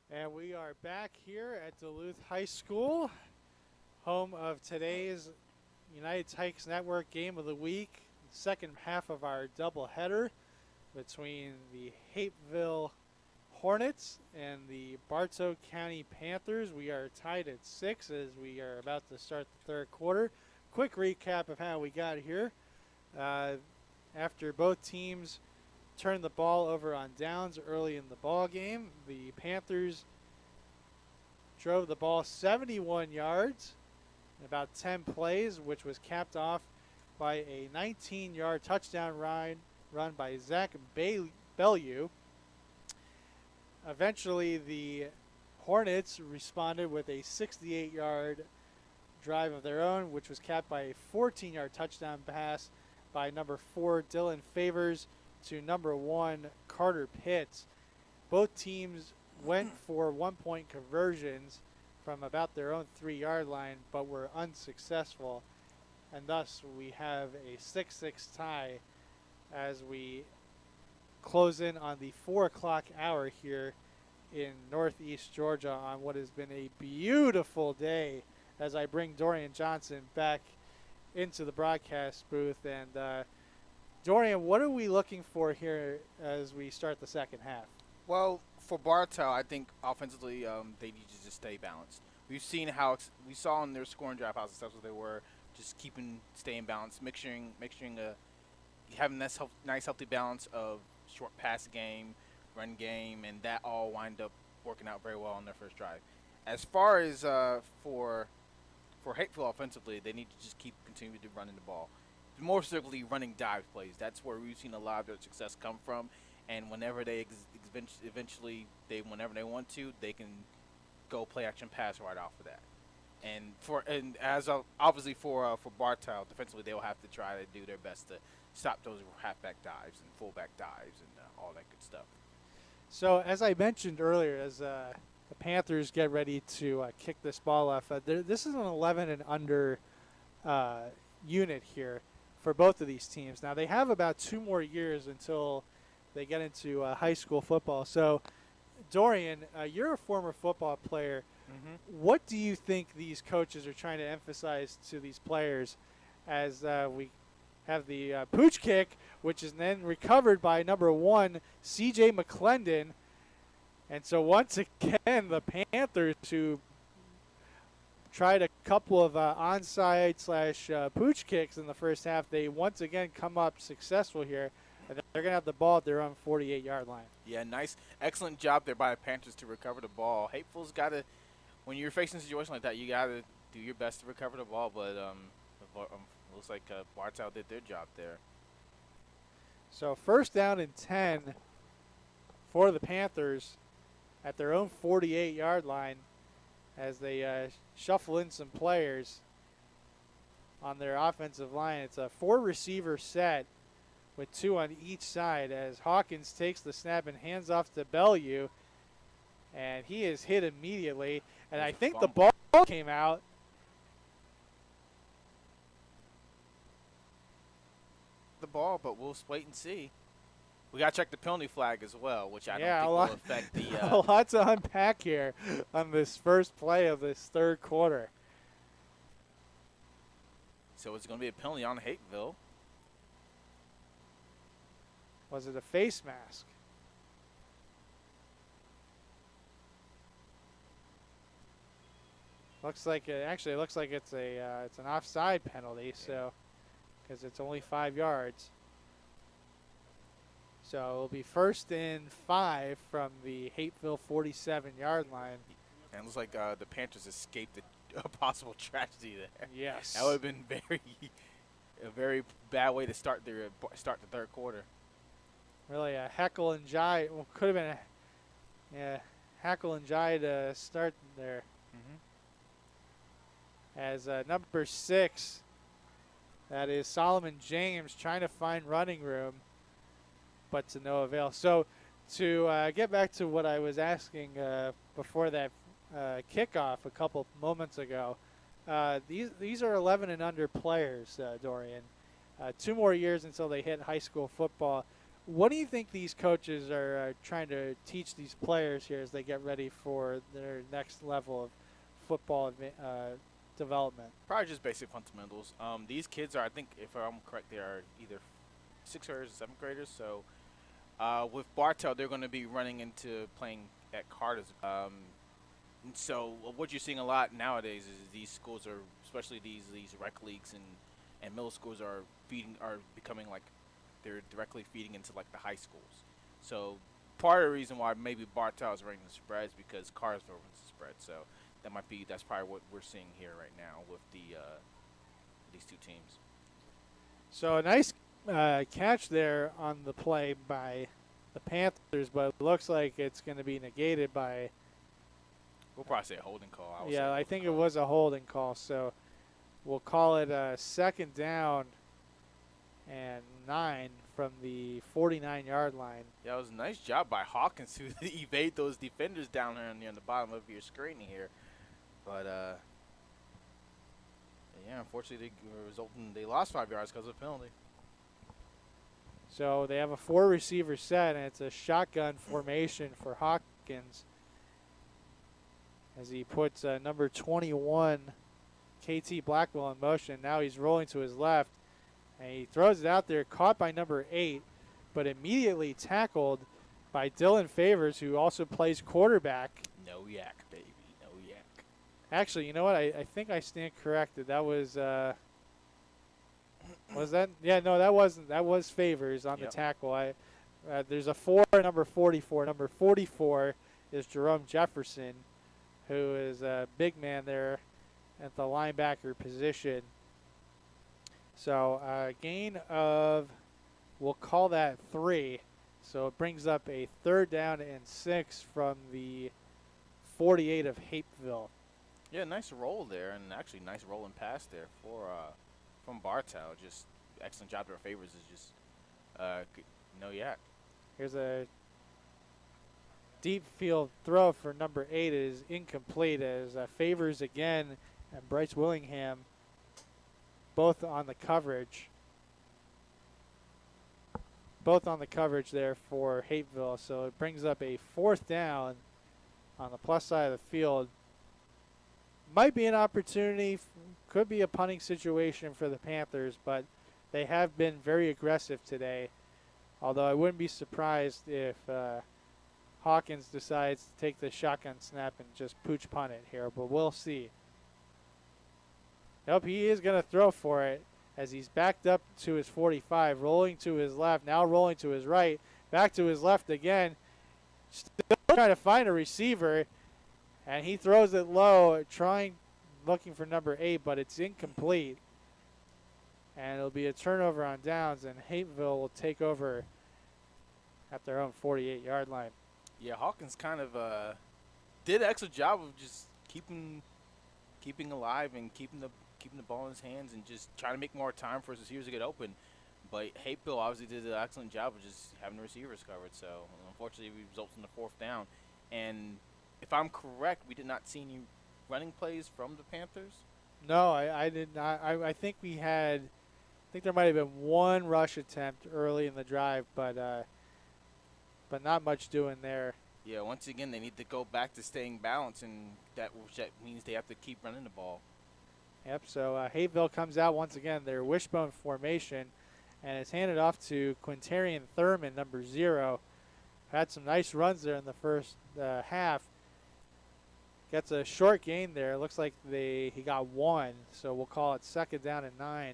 And we are back here at Duluth High School, home of today's United Tykes Network Game of the Week, second half of our doubleheader between the Hapeville Hornets and the Bartow County Panthers. We are tied at 6 as we are about to start the third quarter. Quick recap of how we got here. After both teams turned the ball over on downs early in the ball game, the Panthers drove the ball 71 yards in about 10 plays, which was capped off by a 19-yard touchdown run by Zach Bellew. Eventually, the Hornets responded with a 68-yard drive of their own, which was capped by a 14-yard touchdown pass by number 4 Dylan Favors to number 1 Carter Pitts. Both teams went for one-point conversions from about their own 3-yard line, but were unsuccessful, and thus we have a 6-6 tie as we close in on the 4 o'clock hour here in Northeast Georgia on what has been a beautiful day as I bring Dorian Johnson back into the broadcast booth. And Dorian, what are we looking for here as we start the second half? Well, for Bartow, I think offensively they need to just stay balanced. We've seen how we saw in their scoring drive how successful they were, just staying balanced, mixing having this nice healthy balance of short pass game, run game, and that all wind up working out very well on their first drive. As far as for Hateville offensively, they need to just continue to running the ball. More specifically, running dive plays. That's where we've seen a lot of their success come from. And whenever they whenever they want to, they can go play action pass right off of that. Obviously for Bartow defensively, they will have to try to do their best to stop those halfback dives and fullback dives and all that good stuff. So as I mentioned earlier, as the Panthers get ready to kick this ball off, this is an 11 and under unit here for both of these teams. Now they have about 2 more years until they get into high school football. So, Dorian, you're a former football player. Mm-hmm. What do you think these coaches are trying to emphasize to these players as we have the pooch kick, which is then recovered by number 1, C.J. McClendon. And so once again, the Panthers, who tried a couple of onside / pooch kicks in the first half, they once again come up successful here. And they're going to have the ball at their own 48-yard line. Yeah, nice. Excellent job there by the Panthers to recover the ball. Hateful's got to, when you're facing a situation like that, you got to do your best to recover the ball. But looks like Bartow did their job there. So first down and 10 for the Panthers at their own 48-yard line as they shuffle in some players on their offensive line. It's a 4-receiver set with 2 on each side as Hawkins takes the snap and hands off to Bellew. And he is hit immediately. And I think the ball came out. The ball, but we'll wait and see. We got to check the penalty flag as well, which I don't think will affect the... a lot to unpack here on this first play of this third quarter. So it's going to be a penalty on Hateville. Was it a face mask? Looks like it looks like it's an offside penalty. So, because it's only 5 yards. So it'll be 1st and 5 from the Hateville 47-yard line. And it looks like the Panthers escaped a possible tragedy there. Yes, that would have been a very bad way to start the third quarter. Really a heckle and jive. Well, could have been a heckle and jive to start there. Mm-hmm. As number 6, that is Solomon James, trying to find running room, but to no avail. So to get back to what I was asking before that kickoff a couple moments ago, these are 11 and under players, Dorian. 2 more years until they hit high school football. What do you think these coaches are trying to teach these players here as they get ready for their next level of football development? Probably just basic fundamentals. These kids are, I think, if I'm correct, they are either 6th graders or 7th graders. So with Bartow, they're going to be running into playing at Carter's. And so what you're seeing a lot nowadays is these schools are, especially these rec leagues and middle schools are becoming like they're directly feeding into like the high schools. So part of the reason why maybe Bartow is running the spread is because Cartersville runs the spread. So that's probably what we're seeing here right now with these two teams. So a nice catch there on the play by the Panthers, but it looks like it's going to be negated by. We'll probably say a holding call. I think it was a holding call. So we'll call it a 2nd down and 9 from the 49-yard line. Yeah, it was a nice job by Hawkins to evade those defenders down there on the bottom of your screen here. But, yeah, unfortunately, they lost 5 yards because of a penalty. So they have a 4-receiver set, and it's a shotgun formation for Hawkins as he puts number 21, KT Blackwell, in motion. Now he's rolling to his left, and he throws it out there, caught by number 8, but immediately tackled by Dylan Favors, who also plays quarterback. No yak, baby. No yak. Actually, you know what? I think I stand corrected. That was that? Yeah, no, that wasn't. That was Favors on the tackle. There's a 4, number 44. Number 44 is Jerome Jefferson, who is a big man there at the linebacker position. So gain of, we'll call that 3. So it brings up a 3rd down and 6 from the 48 of Hapeville. Yeah, nice roll there, and actually nice roll and pass there from Bartow. Just excellent job to our Favors. Is just no yak. Here's a deep field throw for number 8 is incomplete as Favors again and Bryce Willingham both on the coverage. Both on the coverage there for Hateville. So it brings up a 4th down on the plus side of the field. Might be an opportunity, could be a punting situation for the Panthers, but they have been very aggressive today. Although I wouldn't be surprised if Hawkins decides to take the shotgun snap and just pooch punt it here, but we'll see. Nope, he is going to throw for it as he's backed up to his 45, rolling to his left, now rolling to his right, back to his left again. Still trying to find a receiver, and he throws it low, looking for number 8, but it's incomplete. And it'll be a turnover on downs, and Hateville will take over at their own 48-yard line. Yeah, Hawkins kind of did an excellent job of just keeping alive and keeping the ball in his hands and just trying to make more time for his receivers to get open. But Hapeville obviously did an excellent job of just having the receivers covered. So unfortunately, it results in the 4th down. And if I'm correct, we did not see any running plays from the Panthers. No, I did not. I think we had. I think there might have been one rush attempt early in the drive, but not much doing there. Yeah, once again, they need to go back to staying balanced, and that means they have to keep running the ball. Yep, so Hateville comes out once again, their wishbone formation, and it's handed off to Quintarian Thurman, number 0. Had some nice runs there in the first half. Gets a short gain there. Looks like he got 1, so we'll call it 2nd down and 9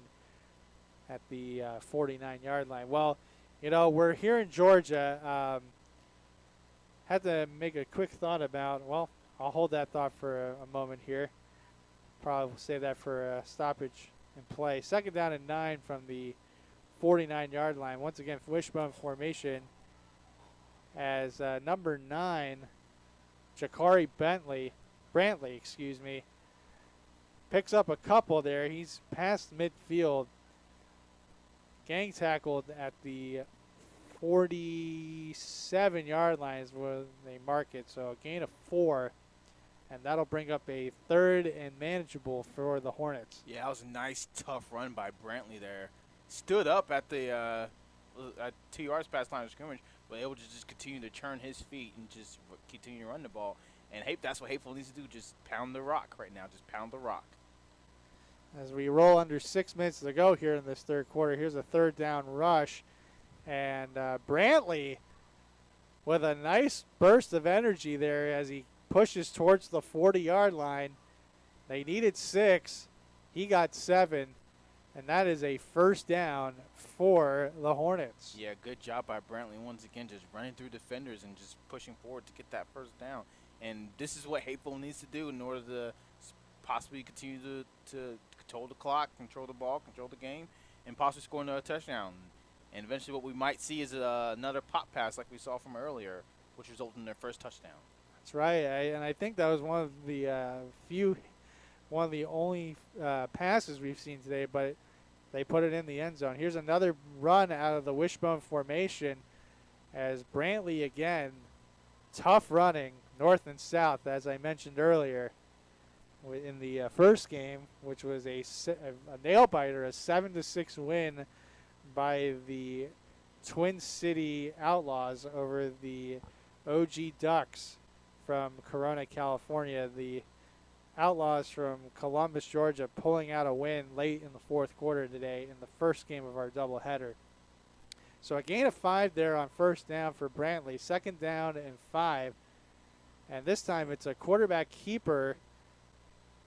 at the 49-yard line. Well, you know, we're here in Georgia. Had to make a quick thought about, well, I'll hold that thought for a moment here. Probably will save that for a stoppage in play. 2nd down and 9 from the 49-yard line. Once again, wishbone formation as number 9, Jakari Brantley, picks up a couple there. He's past midfield. Gang tackled at the 47-yard line is where they mark it. So a gain of 4, and that'll bring up a 3rd and manageable for the Hornets. Yeah, that was a nice, tough run by Brantley there. Stood up at the 2 yards past line of scrimmage, but able to just continue to turn his feet and just continue to run the ball. And that's what Hateville needs to do, just pound the rock right now, just pound the rock. As we roll under 6 minutes to go here in this third quarter, here's a third down rush. And Brantley with a nice burst of energy there as he pushes towards the 40-yard line. They needed 6. He got 7. And that is a first down for the Hornets. Yeah, good job by Brantley once again, just running through defenders and just pushing forward to get that first down. And this is what Hapeville needs to do in order to possibly continue to control the clock, control the ball, control the game, and possibly score another touchdown. And eventually what we might see is another pop pass like we saw from earlier, which resulted in their first touchdown. That's right. And I think that was one of the only passes we've seen today, but they put it in the end zone. Here's another run out of the wishbone formation as Brantley again, tough running, north and south, as I mentioned earlier in the first game, which was a nail-biter, a 7-6 win by the Twin City Outlaws over the OG Ducks from Corona, California. The Outlaws from Columbus, Georgia, pulling out a win late in the fourth quarter today in the first game of our doubleheader. So a gain of 5 there on first down for Brantley. Second down and 5. And this time it's a quarterback keeper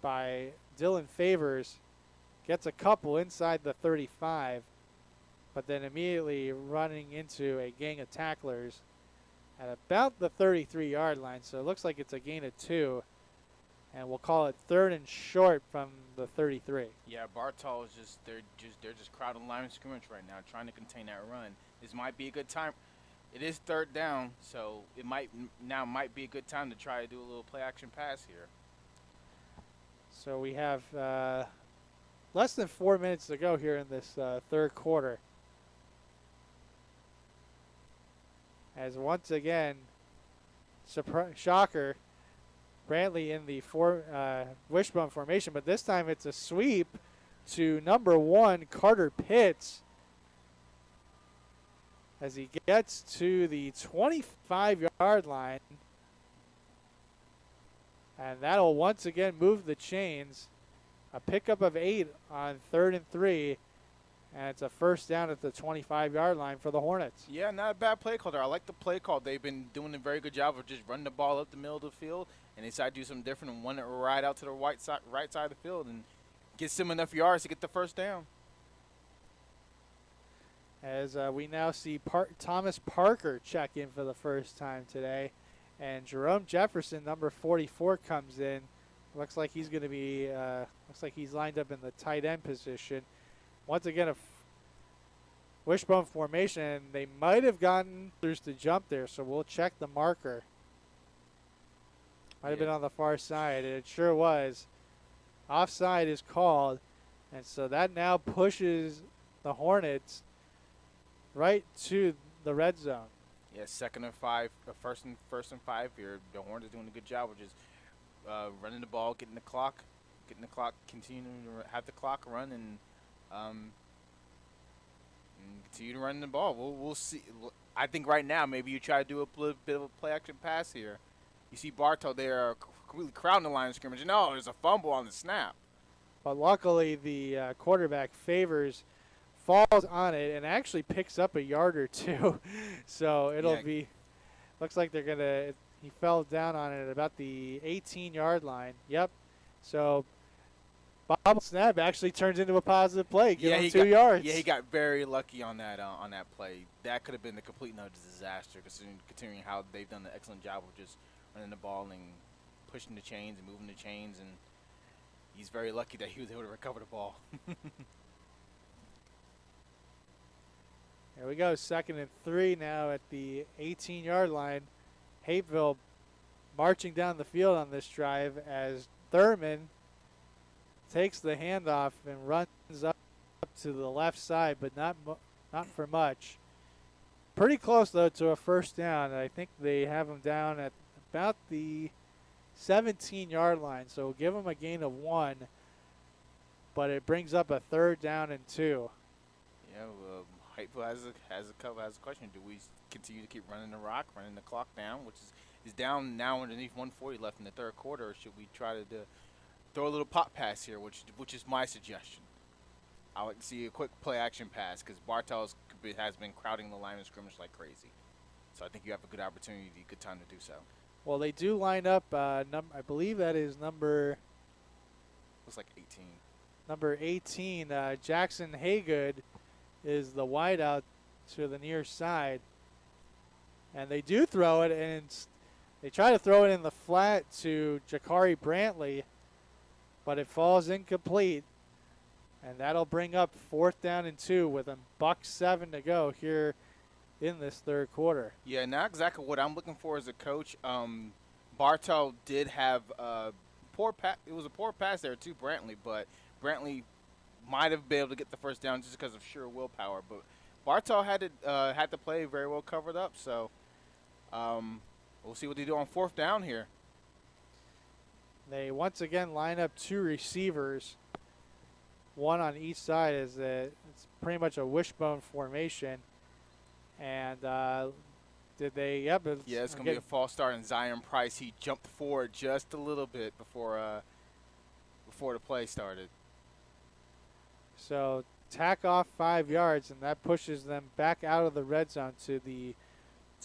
by Dylan Favors. Gets a couple inside the 35, but then immediately running into a gang of tacklers at about the 33-yard line. So it looks like it's a gain of 2. And we'll call it third and short from the 33. Yeah, Bartow is they're just crowding the line of scrimmage right now, trying to contain that run. This might be a good time. It is third down, so it might be a good time to try to do a little play action pass here. So we have less than 4 minutes to go here in this third quarter. As once again, shocker, Brantley in the wishbone formation, but this time it's a sweep to number 1, Carter Pitts, as he gets to the 25-yard line. And that'll once again move the chains. A pickup of 8 on 3rd and 3. And it's a first down at the 25-yard line for the Hornets. Yeah, not a bad play call there. I like the play call. They've been doing a very good job of just running the ball up the middle of the field. And they decided to do something different and want it right out to the right side of the field and gets them enough yards to get the first down. As we now see Thomas Parker check in for the first time today. And Jerome Jefferson, number 44, comes in. Looks like he's going to be, looks like he's lined up in the tight end position. Once again, a wishbone formation. They might have gotten to jump there, so we'll check the marker. Might have been on the far side, and it sure was. Offside is called, and so that now pushes the Hornets right to the red zone. Yeah, second and 5, first and 5 here. The Hornets are doing a good job of just running the ball, getting the clock, continuing to have the clock run, and continue to run the ball. We'll see. I think right now maybe you try to do a little bit of a play-action pass here. You see Bartow there completely crowding the line of scrimmage. No, there's a fumble on the snap. But luckily the quarterback Favors falls on it and actually picks up a yard or 2. So it'll be – looks like they're going to – he fell down on it at about the 18-yard line. Yep. So bobble snap actually turns into a positive play. Give him 2 yards. Yeah, he got very lucky on that play. That could have been the complete and utter disaster considering how they've done an excellent job of just running the ball and pushing the chains and moving the chains. And he's very lucky that he was able to recover the ball. There we go, 2nd and 3 now at the 18-yard line. Hateville marching down the field on this drive as Thurman takes the handoff and runs up to the left side, but not for much. Pretty close, though, to a first down. I think they have him down at about the 17-yard line, so we'll give him a gain of 1, but it brings up a 3rd down and 2. Yeah, Hateville has a question. Do we continue to keep running the rock, running the clock down, which is down now underneath 140 left in the third quarter, or should we try to throw a little pop pass here, which is my suggestion? I like to see a quick play action pass because Bartow has been crowding the line of scrimmage like crazy. So I think you have a good opportunity, good time to do so. Well, they do line up. I believe that is number. Looks like 18. Number 18, Jackson Haygood, is the wideout to the near side, and they do throw it, and they try to throw it in the flat to Jakari Brantley, but it falls incomplete, and that'll bring up 4th down and 2 with $1:07 to go here in this third quarter. Yeah, not exactly what I'm looking for as a coach. Bartow did have poor pass. It was a poor pass there to Brantley, but Brantley might have been able to get the first down just because of sheer willpower. But Bartow had to play very well covered up, so we'll see what they do on 4th down here. They once again line up 2 receivers, one on each side. It's pretty much a wishbone formation. And did they? Yep. Yeah, it's going to be a false start. And Zion Price, he jumped forward just a little bit before the play started. So tack off 5 yards, and that pushes them back out of the red zone to the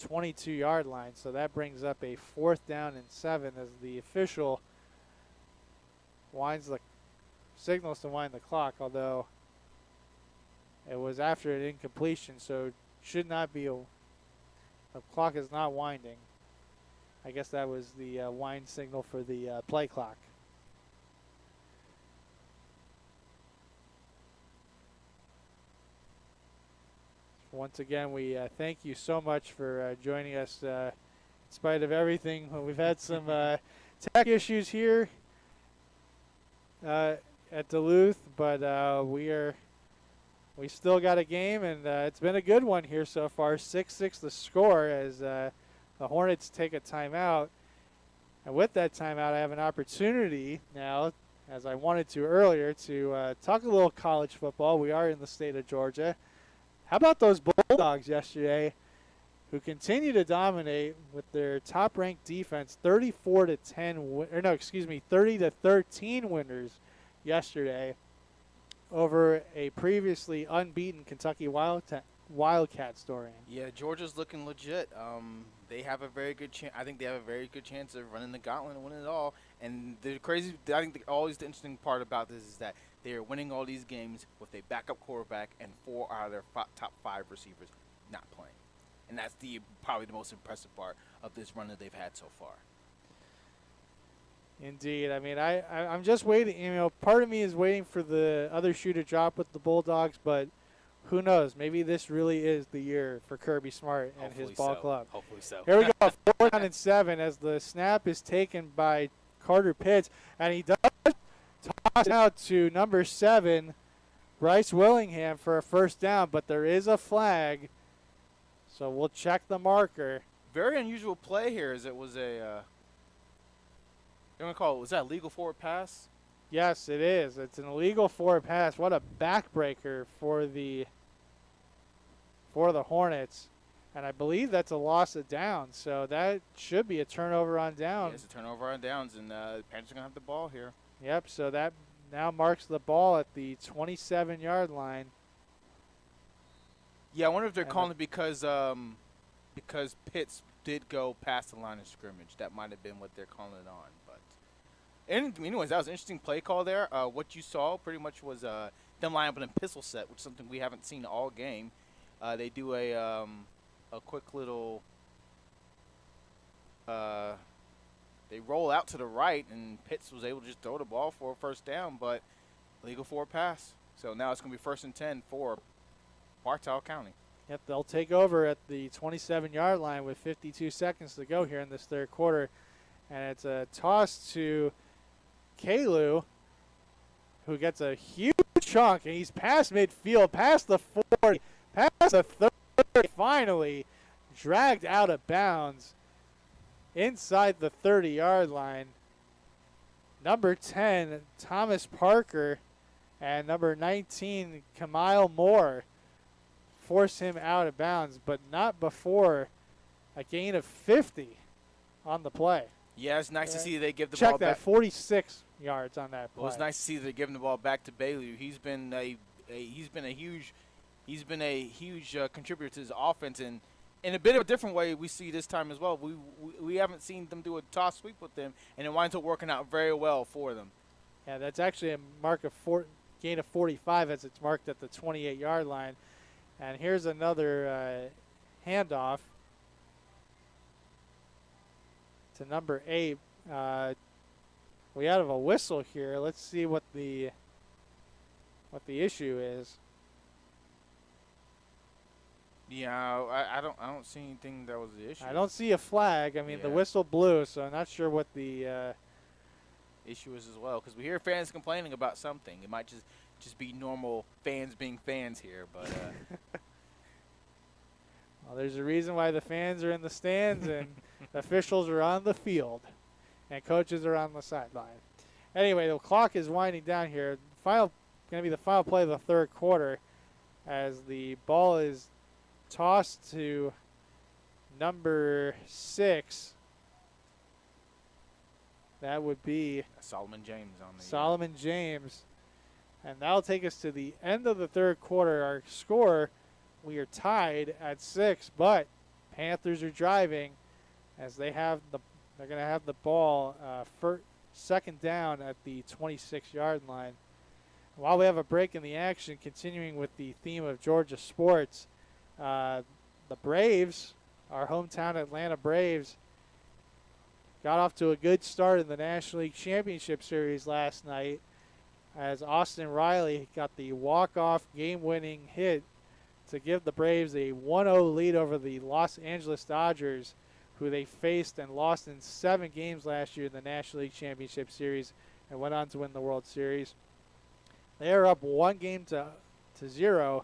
22-yard line. So that brings up a 4th down and 7 as the official signals to wind the clock, although it was after an incompletion, so should not be the clock is not winding. I guess that was the wind signal for the play clock. Once again, we thank you so much for joining us. In spite of everything, we've had some tech issues here at Duluth, but we still got a game, and it's been a good one here so far. 6-6 the score as the Hornets take a timeout. And with that timeout, I have an opportunity now, as I wanted to earlier, to talk a little college football. We are in the state of Georgia. How about those Bulldogs yesterday, who continue to dominate with their top-ranked defense, 30-13 winners yesterday over a previously unbeaten Kentucky Wildcat story. Yeah, Georgia's looking legit. They have a very good chance. I think they have a very good chance of running the gauntlet and winning it all. And the crazy, I think always the interesting part about this is that they are winning all these games with a backup quarterback and 4 out of their top 5 receivers not playing. And that's probably the most impressive part of this run that they've had so far. Indeed. I mean, I'm just waiting. You know, part of me is waiting for the other shoe to drop with the Bulldogs, but who knows? Maybe this really is the year for Kirby Smart and his ball club. Hopefully so. Here we go, 4th down and 7 as the snap is taken by Carter Pitts, and he does toss it out to number 7, Bryce Willingham, for a 1st down, but there is a flag, so we'll check the marker. Very unusual play here, as it was was that a legal forward pass? Yes, it is. It's an illegal forward pass. What a backbreaker for the Hornets. And I believe that's a loss of downs, so that should be a turnover on downs. Yeah, it's a turnover on downs, and the Panthers are going to have the ball here. Yep, so that now marks the ball at the 27-yard line. Yeah, I wonder if they're calling it because Pitts did go past the line of scrimmage. That might have been what they're calling it on. But anyways, that was an interesting play call there. What you saw pretty much was them line up in a pistol set, which is something we haven't seen all game. They do a quick little they roll out to the right, and Pitts was able to just throw the ball for a 1st down, but legal forward pass. So now it's going to be 1st and 10 for Bartow County. Yep, they'll take over at the 27-yard line with 52 seconds to go here in this third quarter. And it's a toss to Kalu, who gets a huge chunk, and he's past midfield, past the 40, past the 30, finally dragged out of bounds inside the 30-yard line. Number 10, Thomas Parker, and number 19, Kamile Moore, force him out of bounds, but not before a gain of 50 on the play. Yeah, it's nice to see they give the Check ball that, back. 46 yards on that play. Well, it's nice to see they're giving the ball back to Bailey. He's been a huge contributor to his offense, and in a bit of a different way we see this time as well. We haven't seen them do a toss sweep with them, and it winds up working out very well for them. Yeah, that's actually a gain of 45 as it's marked at the 28-yard line. And here's another handoff to number 8. We have a whistle here. Let's see what the issue is. Yeah, I don't see anything that was the issue. I don't see a flag. I mean, the whistle blew, so I'm not sure what the issue is as well, because we hear fans complaining about something. It might just be normal fans being fans here, but well, there's a reason why the fans are in the stands and officials are on the field and coaches are on the sideline. Anyway, the clock is winding down here. Going to be the final play of the third quarter as the ball is tossed to number 6. That would be Solomon James on the Solomon James. And that'll take us to the end of the third quarter. Our score, we are tied at 6, but Panthers are driving as they're going to have the ball for second down at the 26-yard line. While we have a break in the action, continuing with the theme of Georgia sports, the Braves, our hometown Atlanta Braves, got off to a good start in the National League Championship Series last night as Austin Riley got the walk-off game-winning hit to give the Braves a 1-0 lead over the Los Angeles Dodgers, who they faced and lost in 7 games last year in the National League Championship Series and went on to win the World Series. They are up 1-0.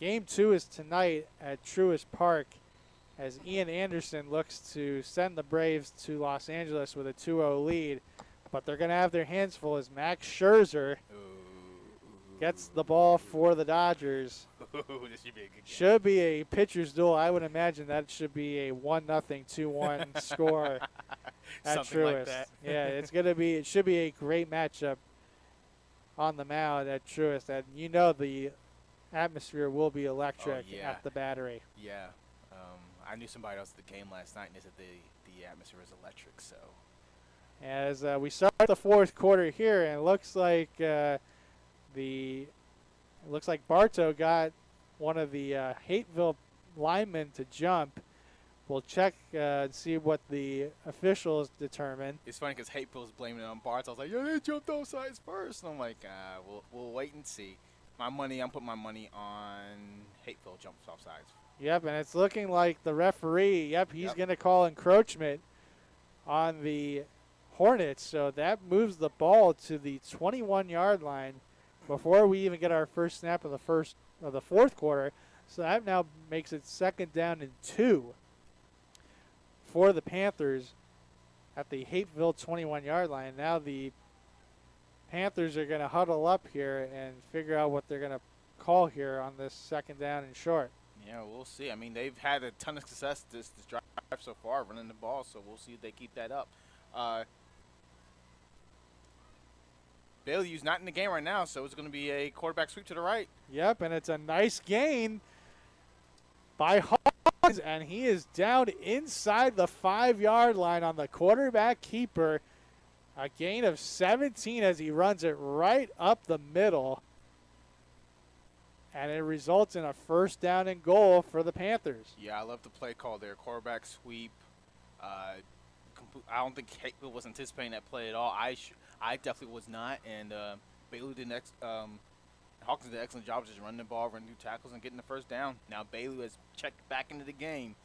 Game 2 is tonight at Truist Park as Ian Anderson looks to send the Braves to Los Angeles with a 2-0 lead. But they're going to have their hands full as Max Scherzer gets the ball for the Dodgers. This should be a good game. Should be a pitcher's duel. I would imagine that should be a 1-0, 2-1 score at Something Truist. like that. Yeah, it should be a great matchup on the mound at Truist. And you know the atmosphere will be electric at the Battery. Yeah. I knew somebody else at the game last night, and they said the atmosphere was electric. So, as we start the fourth quarter here, and it looks like Bartow got one of the Hateville linemen to jump. We'll check and see what the officials determine. it's funny because Hateville's blaming it on Bartow. I was like, "Yeah, they jumped offsides first." And I'm like, we'll wait and see. I'm putting my money on Hateville jumps offsides. Yep, and it's looking like the referee, he's going to call encroachment on the Hornets. So that moves the ball to the 21-yard line before we even get our first snap of the fourth quarter. So that now makes it second down and 2 for the Panthers at the Hateville 21-yard line. Now the Panthers are going to huddle up here and figure out what they're going to call here on this second down and short. Yeah, we'll see. I mean, they've had a ton of success this drive so far running the ball, so we'll see if they keep that up. Bailey's not in the game right now, so it's going to be a quarterback sweep to the right. Yep, and it's a nice gain by Hawkins, and he is down inside the 5-yard line on the quarterback keeper. A gain of 17 as he runs it right up the middle. And it results in a first down and goal for the Panthers. Yeah, I love the play call there. Quarterback sweep. I don't think Hateville was anticipating that play at all. I definitely was not. And Bailey Hawkins did an excellent job just running the ball, running through tackles, and getting the first down. Now Bailey has checked back into the game.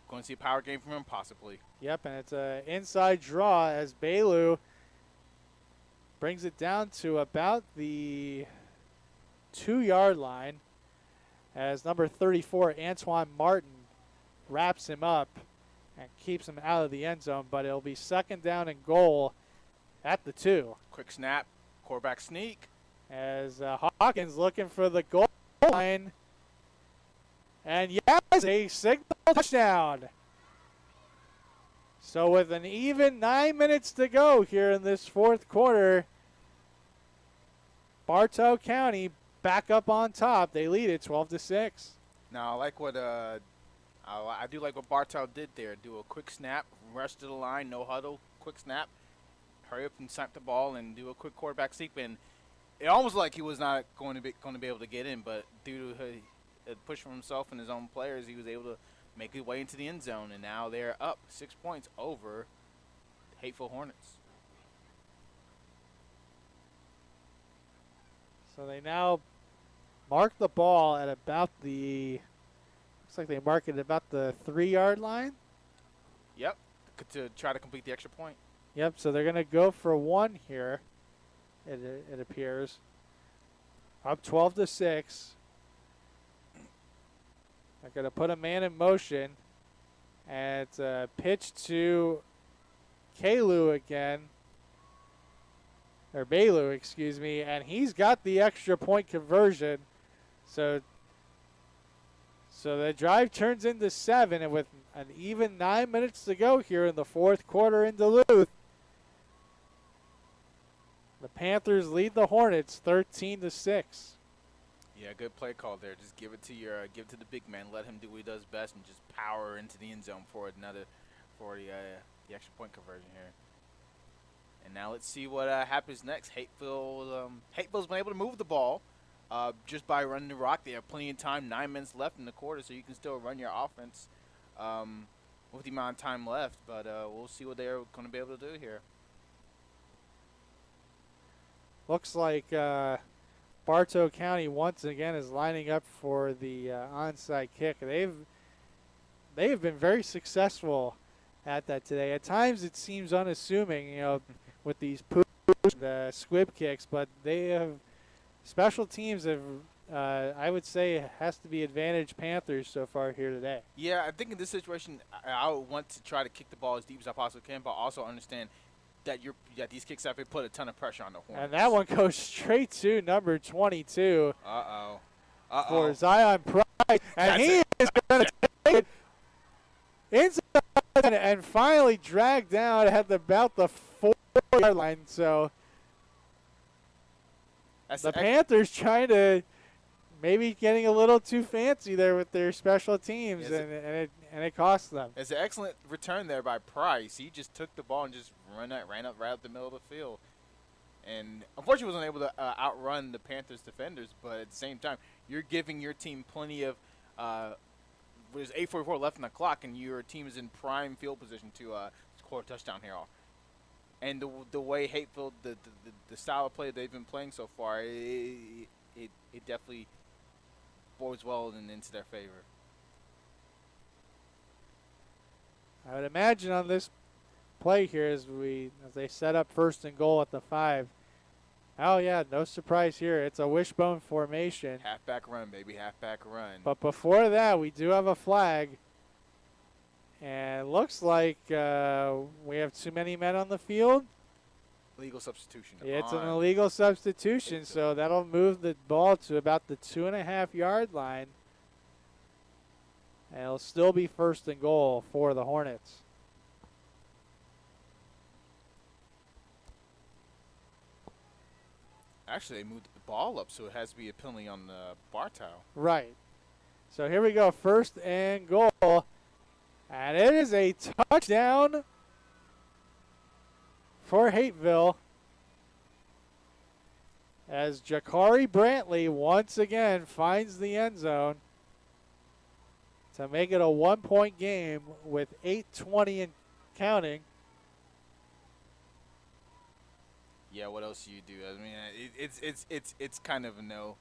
Going to see a power game from him, possibly. Yep, and it's an inside draw as Bailey brings it down to about the 2-yard line as number 34, Antoine Martin, wraps him up and keeps him out of the end zone. But it'll be second down and goal at the 2. Quick snap, quarterback sneak. As Hawkins looking for the goal line, And yes, a signal touchdown. So with an even 9 minutes to go here in this fourth quarter, Bartow County back up on top. They lead it 12-6. Now, I like what I do like what Bartow did there. Do a quick snap, rush to the line, no huddle, quick snap, hurry up and snap the ball, and do a quick quarterback sweep. And it almost like he was not going to be able to get in, but due to a push from himself and his own players, he was able to make his way into the end zone. And now they're up 6 points over Hateville Hornets. So they now mark the ball at about the, looks like they mark it about the 3-yard line. Yep, to try to complete the extra point. Yep, so they're going to go for one here, it appears. Up 12-6. They're going to put a man in motion. And it's a pitch to Kalu again. Or Bailu, excuse me. And he's got the extra point conversion. So the drive turns into 7. And with an even 9 minutes to go here in the fourth quarter in Duluth, the Panthers lead the Hornets 13-6. Yeah, good play call there. Just give it to the big man. Let him do what he does best, and just power into the end zone for the extra point conversion here. And now let's see what happens next. Hateville's been able to move the ball just by running the rock. They have plenty of time. 9 minutes left in the quarter, so you can still run your offense with the amount of time left. But we'll see what they're going to be able to do here. Looks like Bartow County once again is lining up for the onside kick. They've been very successful at that today. At times it seems unassuming, with these squib kicks, but they have special teams have. I would say has to be advantage Panthers so far here today. Yeah, I think in this situation, I would want to try to kick the ball as deep as I possibly can, but also understand that these kicks have put a ton of pressure on the Hornets. And that one goes straight to number 22. For Zion Price. And he is going to take it inside and finally drag down at about the 4-yard line. So the Panthers trying to maybe getting a little too fancy there with their special teams, and it cost them. It's an excellent return there by Price. He just took the ball and just ran up right up the middle of the field. And unfortunately wasn't able to outrun the Panthers defenders, but at the same time, you're giving your team plenty of there's 8:44 left on the clock, and your team is in prime field position to score a touchdown here. And the way Hateville, the style of play they've been playing so far, it definitely bodes well and into their favor. I would imagine on this play here as they set up 1st and goal at the 5. Oh yeah, no surprise here. It's a wishbone formation. Halfback run, baby, halfback run. But before that, we do have a flag. And it looks like we have too many men on the field. Illegal substitution. It's an illegal substitution, so that'll move the ball to about the 2.5-yard line. And it'll still be 1st and goal for the Hornets. Actually, they moved the ball up, so it has to be a penalty on the Bartow. Right. So here we go, 1st and goal. And it is a touchdown for Hateville as Jakari Brantley once again finds the end zone to make it a 1-point game with 8:20 and counting. Yeah, what else do you do? I mean, it's kind of a no.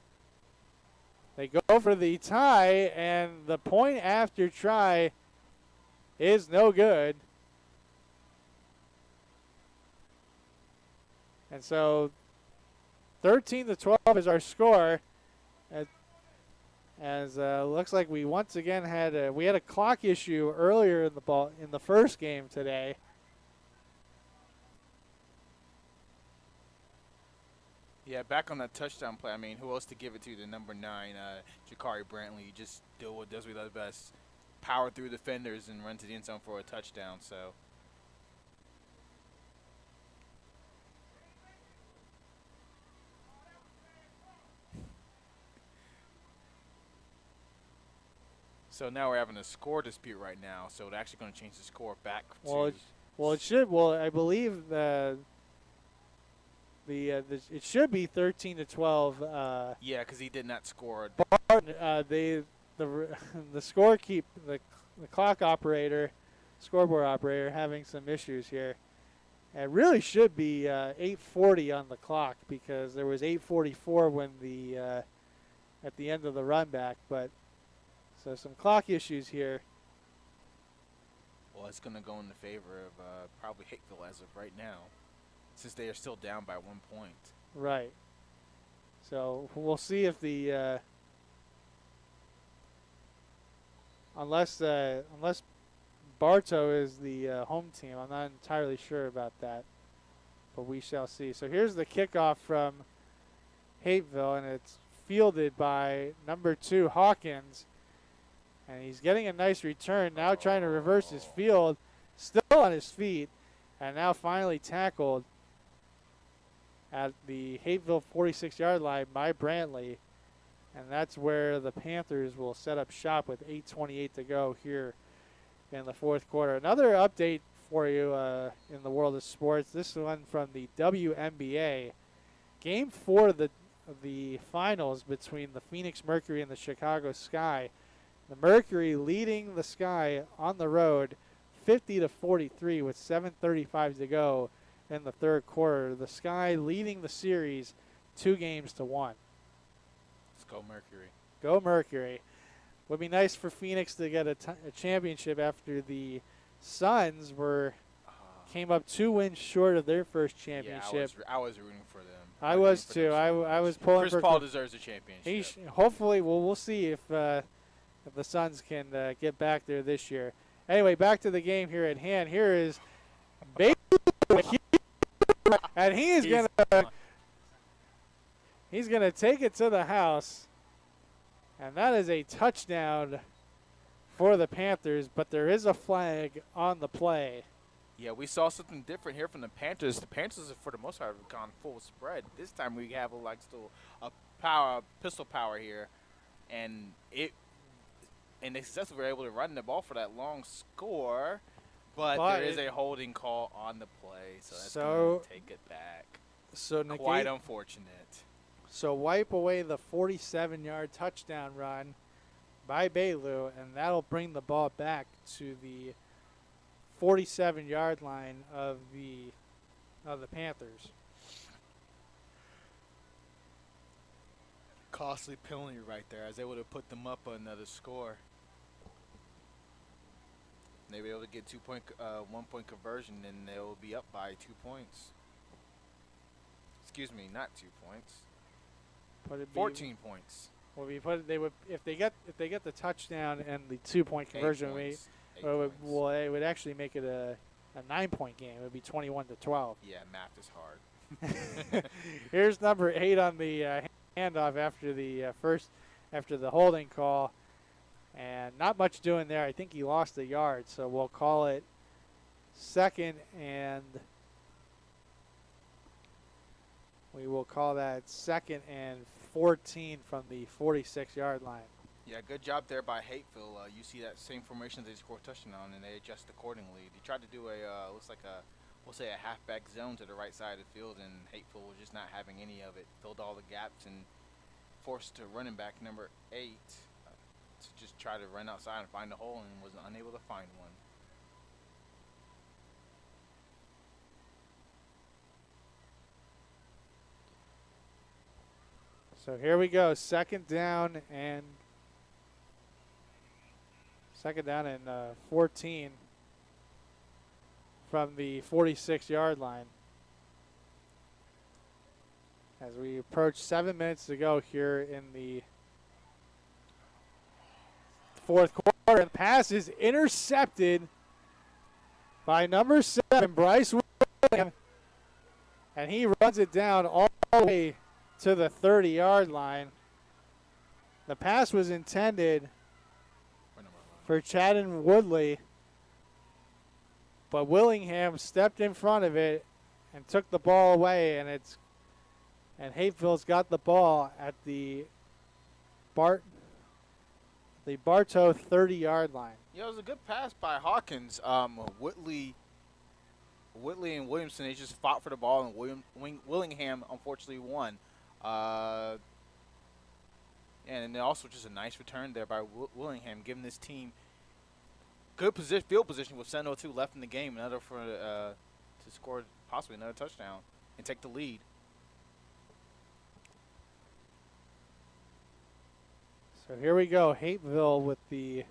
They go for the tie, and the point after try is no good. And so 13-12 is our score. As looks like we once again had a clock issue earlier in the first game today. Yeah, back on that touchdown play. I mean, who else to give it to? The number 9, Jakari Brantley. He just does what he does best: power through defenders and run to the end zone for a touchdown. So now we're having a score dispute right now. So it's actually going to change the score back to. It should. Well, I believe it should be 13-12. Yeah, because he did not score. The clock operator, scoreboard operator, having some issues here. It really should be 8:40 on the clock because there was 8:44 when at the end of the run back. But so some clock issues here. Well, it's going to go in the favor of probably Hateville as of right now, since they are still down by 1 point. Right. So we'll see if the unless Bartow is the home team, I'm not entirely sure about that, but we shall see. So here's the kickoff from Hapeville, and it's fielded by number 2 Hawkins, and he's getting a nice return. Now trying to reverse his field, still on his feet, and now finally tackled at the Hateville 46-yard line by Brantley. And that's where the Panthers will set up shop with 8:28 to go here in the fourth quarter. Another update for you in the world of sports. This one from the WNBA. Game 4 of the finals between the Phoenix Mercury and the Chicago Sky. The Mercury leading the Sky on the road 50-43 with 7:35 to go in the third quarter. The Sky leading the series 2-1. Let's go Mercury. Go Mercury. Would be nice for Phoenix to get a championship after the Suns came up 2 wins short of their first championship. Yeah, I was rooting for them. I was too. I was pulling for Chris Paul deserves a championship. Hopefully, we'll see if the Suns can get back there this year. Anyway, back to the game here at hand. Here is Baby, and he's gonna take it to the house, and that is a touchdown for the Panthers. But there is a flag on the play. Yeah, we saw something different here from the Panthers. The Panthers, for the most part, have gone full spread. This time we have still a pistol power here, and they successfully were able to run the ball for that long score. But there is a holding call on the play, so that's going to take it back. So quite unfortunate. So wipe away the 47-yard touchdown run by Bailu, and that'll bring the ball back to the 47-yard line of the Panthers. Costly penalty right there, as they would have put them up another score. They were able to get 1-point conversion, and they'll be up by 2 points. Excuse me, not 2 points. 14 points. Well, if they get the touchdown and the 2-point conversion, it would actually make it a 9-point game. It would be 21-12. Yeah, math is hard. Here's number 8 on the handoff after the holding call, and not much doing there. I think he lost a yard, so we'll call it second and. We will call that 2nd and 14 from the 46-yard line. Yeah, good job there by Hateville. You see that same formation they scored a touchdown, and they adjust accordingly. They tried to do we'll say a halfback zone to the right side of the field, and Hateville was just not having any of it. Filled all the gaps and forced to running back number 8 to just try to run outside and find a hole, and was unable to find one. So here we go, second down and 14 from the 46-yard line. As we approach 7 minutes to go here in the fourth quarter, the pass is intercepted by number 7, Bryce Williams, and he runs it down all the way to the 30-yard line. The pass was intended for Chadden Woodley, but Willingham stepped in front of it and took the ball away, and Hateville's got the ball at the Bartow 30-yard line. Yeah, it was a good pass by Hawkins. Whitley and Williamson, they just fought for the ball, and Willingham unfortunately won. And also just a nice return there by Willingham, giving this team good field position with 7:02 left in the game, to score possibly another touchdown and take the lead. So here we go, Hateville with an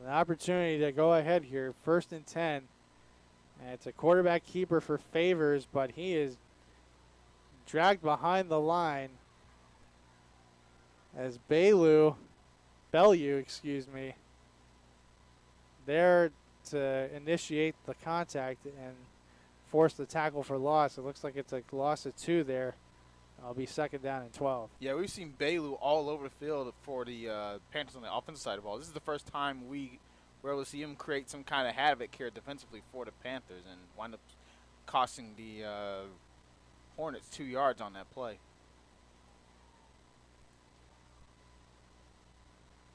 opportunity to go ahead here, 1st and 10. And it's a quarterback keeper for Favors, but he is dragged behind the line as Bellew, there to initiate the contact and force the tackle for loss. It looks like it's a loss of 2 there. It'll be 2nd down and 12. Yeah, we've seen Bellew all over the field for the Panthers on the offensive side of the ball. This is the first time we were able to see him create some kind of havoc here defensively for the Panthers and wind up costing the Hornets 2 yards on that play.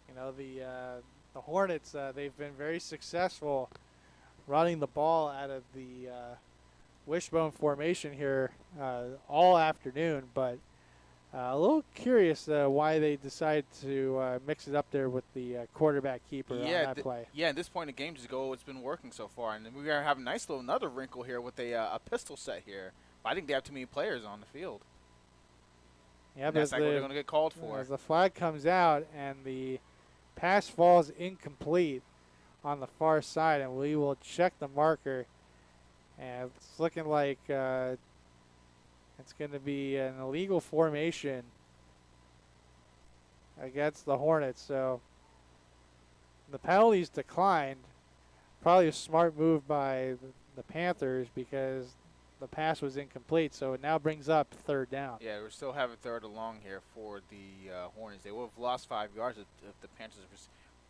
You know, the Hornets, they've been very successful running the ball out of the wishbone formation here all afternoon, but a little curious why they decided to mix it up there with the quarterback keeper on that play. Yeah, at this point in the game, just go, it's been working so far. And we're going to have a nice little another wrinkle here with a pistol set here. But I think they have too many players on the field. Yeah, but that's like what they're going to get called for. As the flag comes out and the pass falls incomplete on the far side, and we will check the marker. And it's looking like it's going to be an illegal formation against the Hornets. So the penalties declined. Probably a smart move by the Panthers because the pass was incomplete. So it now brings up 3rd down. Yeah, we're still having 3rd along here for the Hornets. They would have lost 5 yards if the Panthers were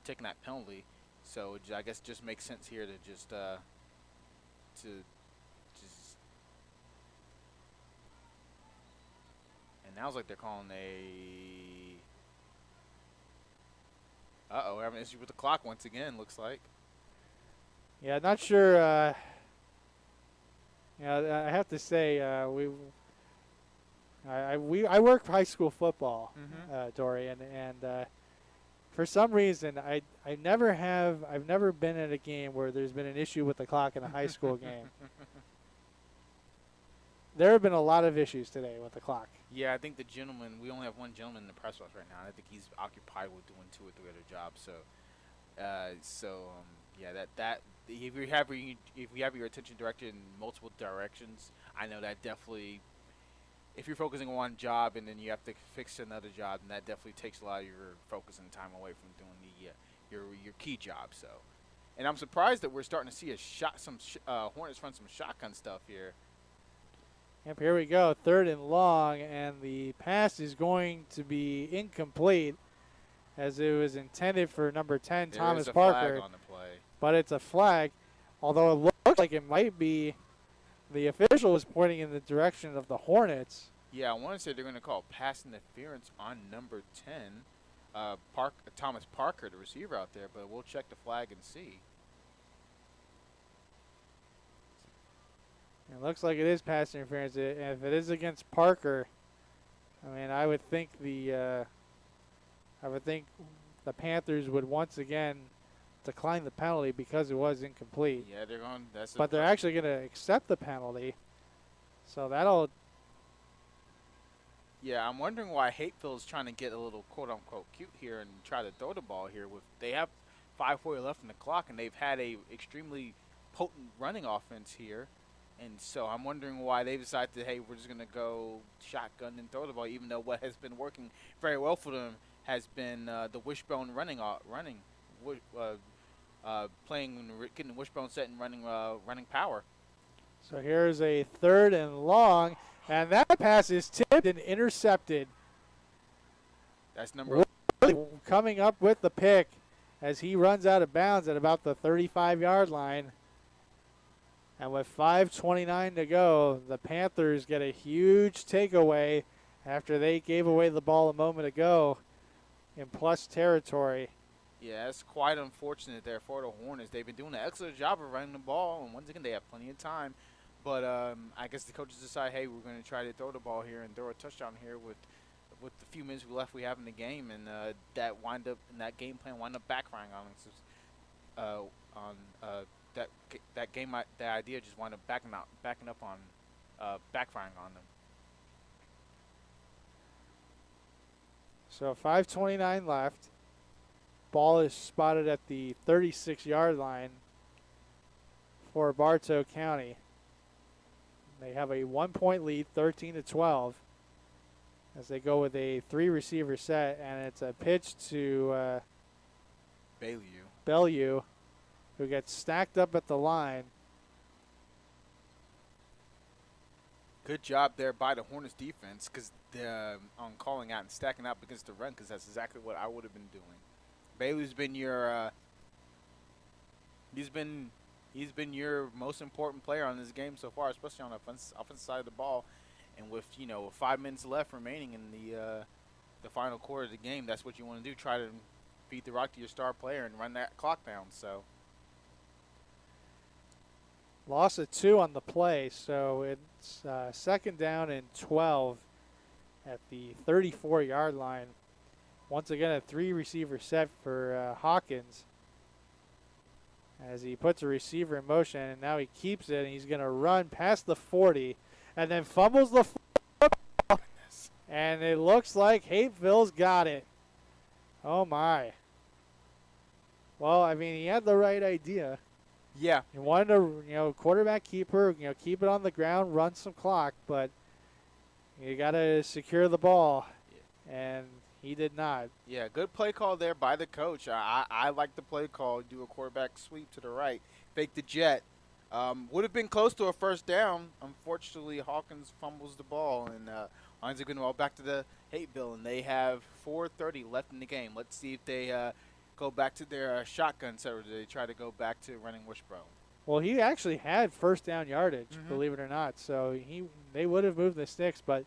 taking that penalty. So I guess it just makes sense here to just and now it's like they're calling we're having an issue with the clock once again, looks like. Yeah, not sure. I have to say, I work high school football, Dorian, and for some reason I've never been at a game where there's been an issue with the clock in a high school game. There have been a lot of issues today with the clock. Yeah, I think we only have one gentleman in the press box right now. And I think he's occupied with doing 2 or 3 other jobs. That if you have your attention directed in multiple directions, I know that definitely, if you're focusing on one job and then you have to fix another job, then that definitely takes a lot of your focus and time away from doing your key job. So, and I'm surprised that we're starting to see Hornets run some shotgun stuff here. Yep, here we go, 3rd and long, and the pass is going to be incomplete as it was intended for number 10, Thomas Parker. There is a flag on the play. But it's a flag, although it looks like it might be the official is pointing in the direction of the Hornets. Yeah, I want to say they're going to call pass interference on number 10, Thomas Parker, the receiver out there, but we'll check the flag and see. It looks like it is pass interference. And if it is against Parker, I mean, I would think the Panthers would once again decline the penalty because it was incomplete. Yeah, they're going. But they're actually going to accept the penalty, so that'll. Yeah, I'm wondering why Hateville is trying to get a little quote unquote cute here and try to throw the ball here. They have 5:40 left in the clock, and they've had a extremely potent running offense here. And so I'm wondering why they decided to, hey, we're just going to go shotgun and throw the ball, even though what has been working very well for them has been the wishbone getting wishbone set and running power. So here's a 3rd and long. And that pass is tipped and intercepted. That's number Coming up with the pick as he runs out of bounds at about the 35-yard line. And with 5:29 to go, the Panthers get a huge takeaway after they gave away the ball a moment ago in plus territory. Yeah, it's quite unfortunate there for the Hornets. They've been doing an excellent job of running the ball, and once again, they have plenty of time. But I guess the coaches decide, hey, we're going to try to throw the ball here and throw a touchdown here with the few minutes left we have in the game, and that game plan wind up backfiring on us. That idea just wound up backing up on backfiring on them. So 5:29 left. Ball is spotted at the 36-yard line for Bartow County. They have a 1-point lead, 13-12, as they go with a 3-receiver set, and it's a pitch to Bellew, who gets stacked up at the line. Good job there by the Hornets defense on calling out and stacking up against the run, because that's exactly what I would have been doing. Bailey's been your he's been your most important player on this game so far, especially on the offensive side of the ball. And with 5 minutes left remaining in the final quarter of the game, that's what you want to do. Try to feed the rock to your star player and run that clock down. So loss of 2 on the play, so it's 2nd down and 12 at the 34-yard line. Once again, a 3-receiver set for Hawkins as he puts a receiver in motion, and now he keeps it, and he's going to run past the 40 and then fumbles the football, and it looks like Hateville's got it. Oh, my. Well, I mean, he had the right idea. Yeah. He wanted to, quarterback keeper, keep it on the ground, run some clock, but you got to secure the ball, and he did not. Yeah, good play call there by the coach. I like the play call. Do a quarterback sweep to the right, fake the jet. Would have been close to a first down. Unfortunately, Hawkins fumbles the ball, and winds up getting the ball back to the Hateville, and they have 4:30 left in the game. Let's see if they go back to their shotgun set, or do they try to go back to running wishbone? Well, he actually had first down yardage, believe it or not. So they would have moved the sticks, but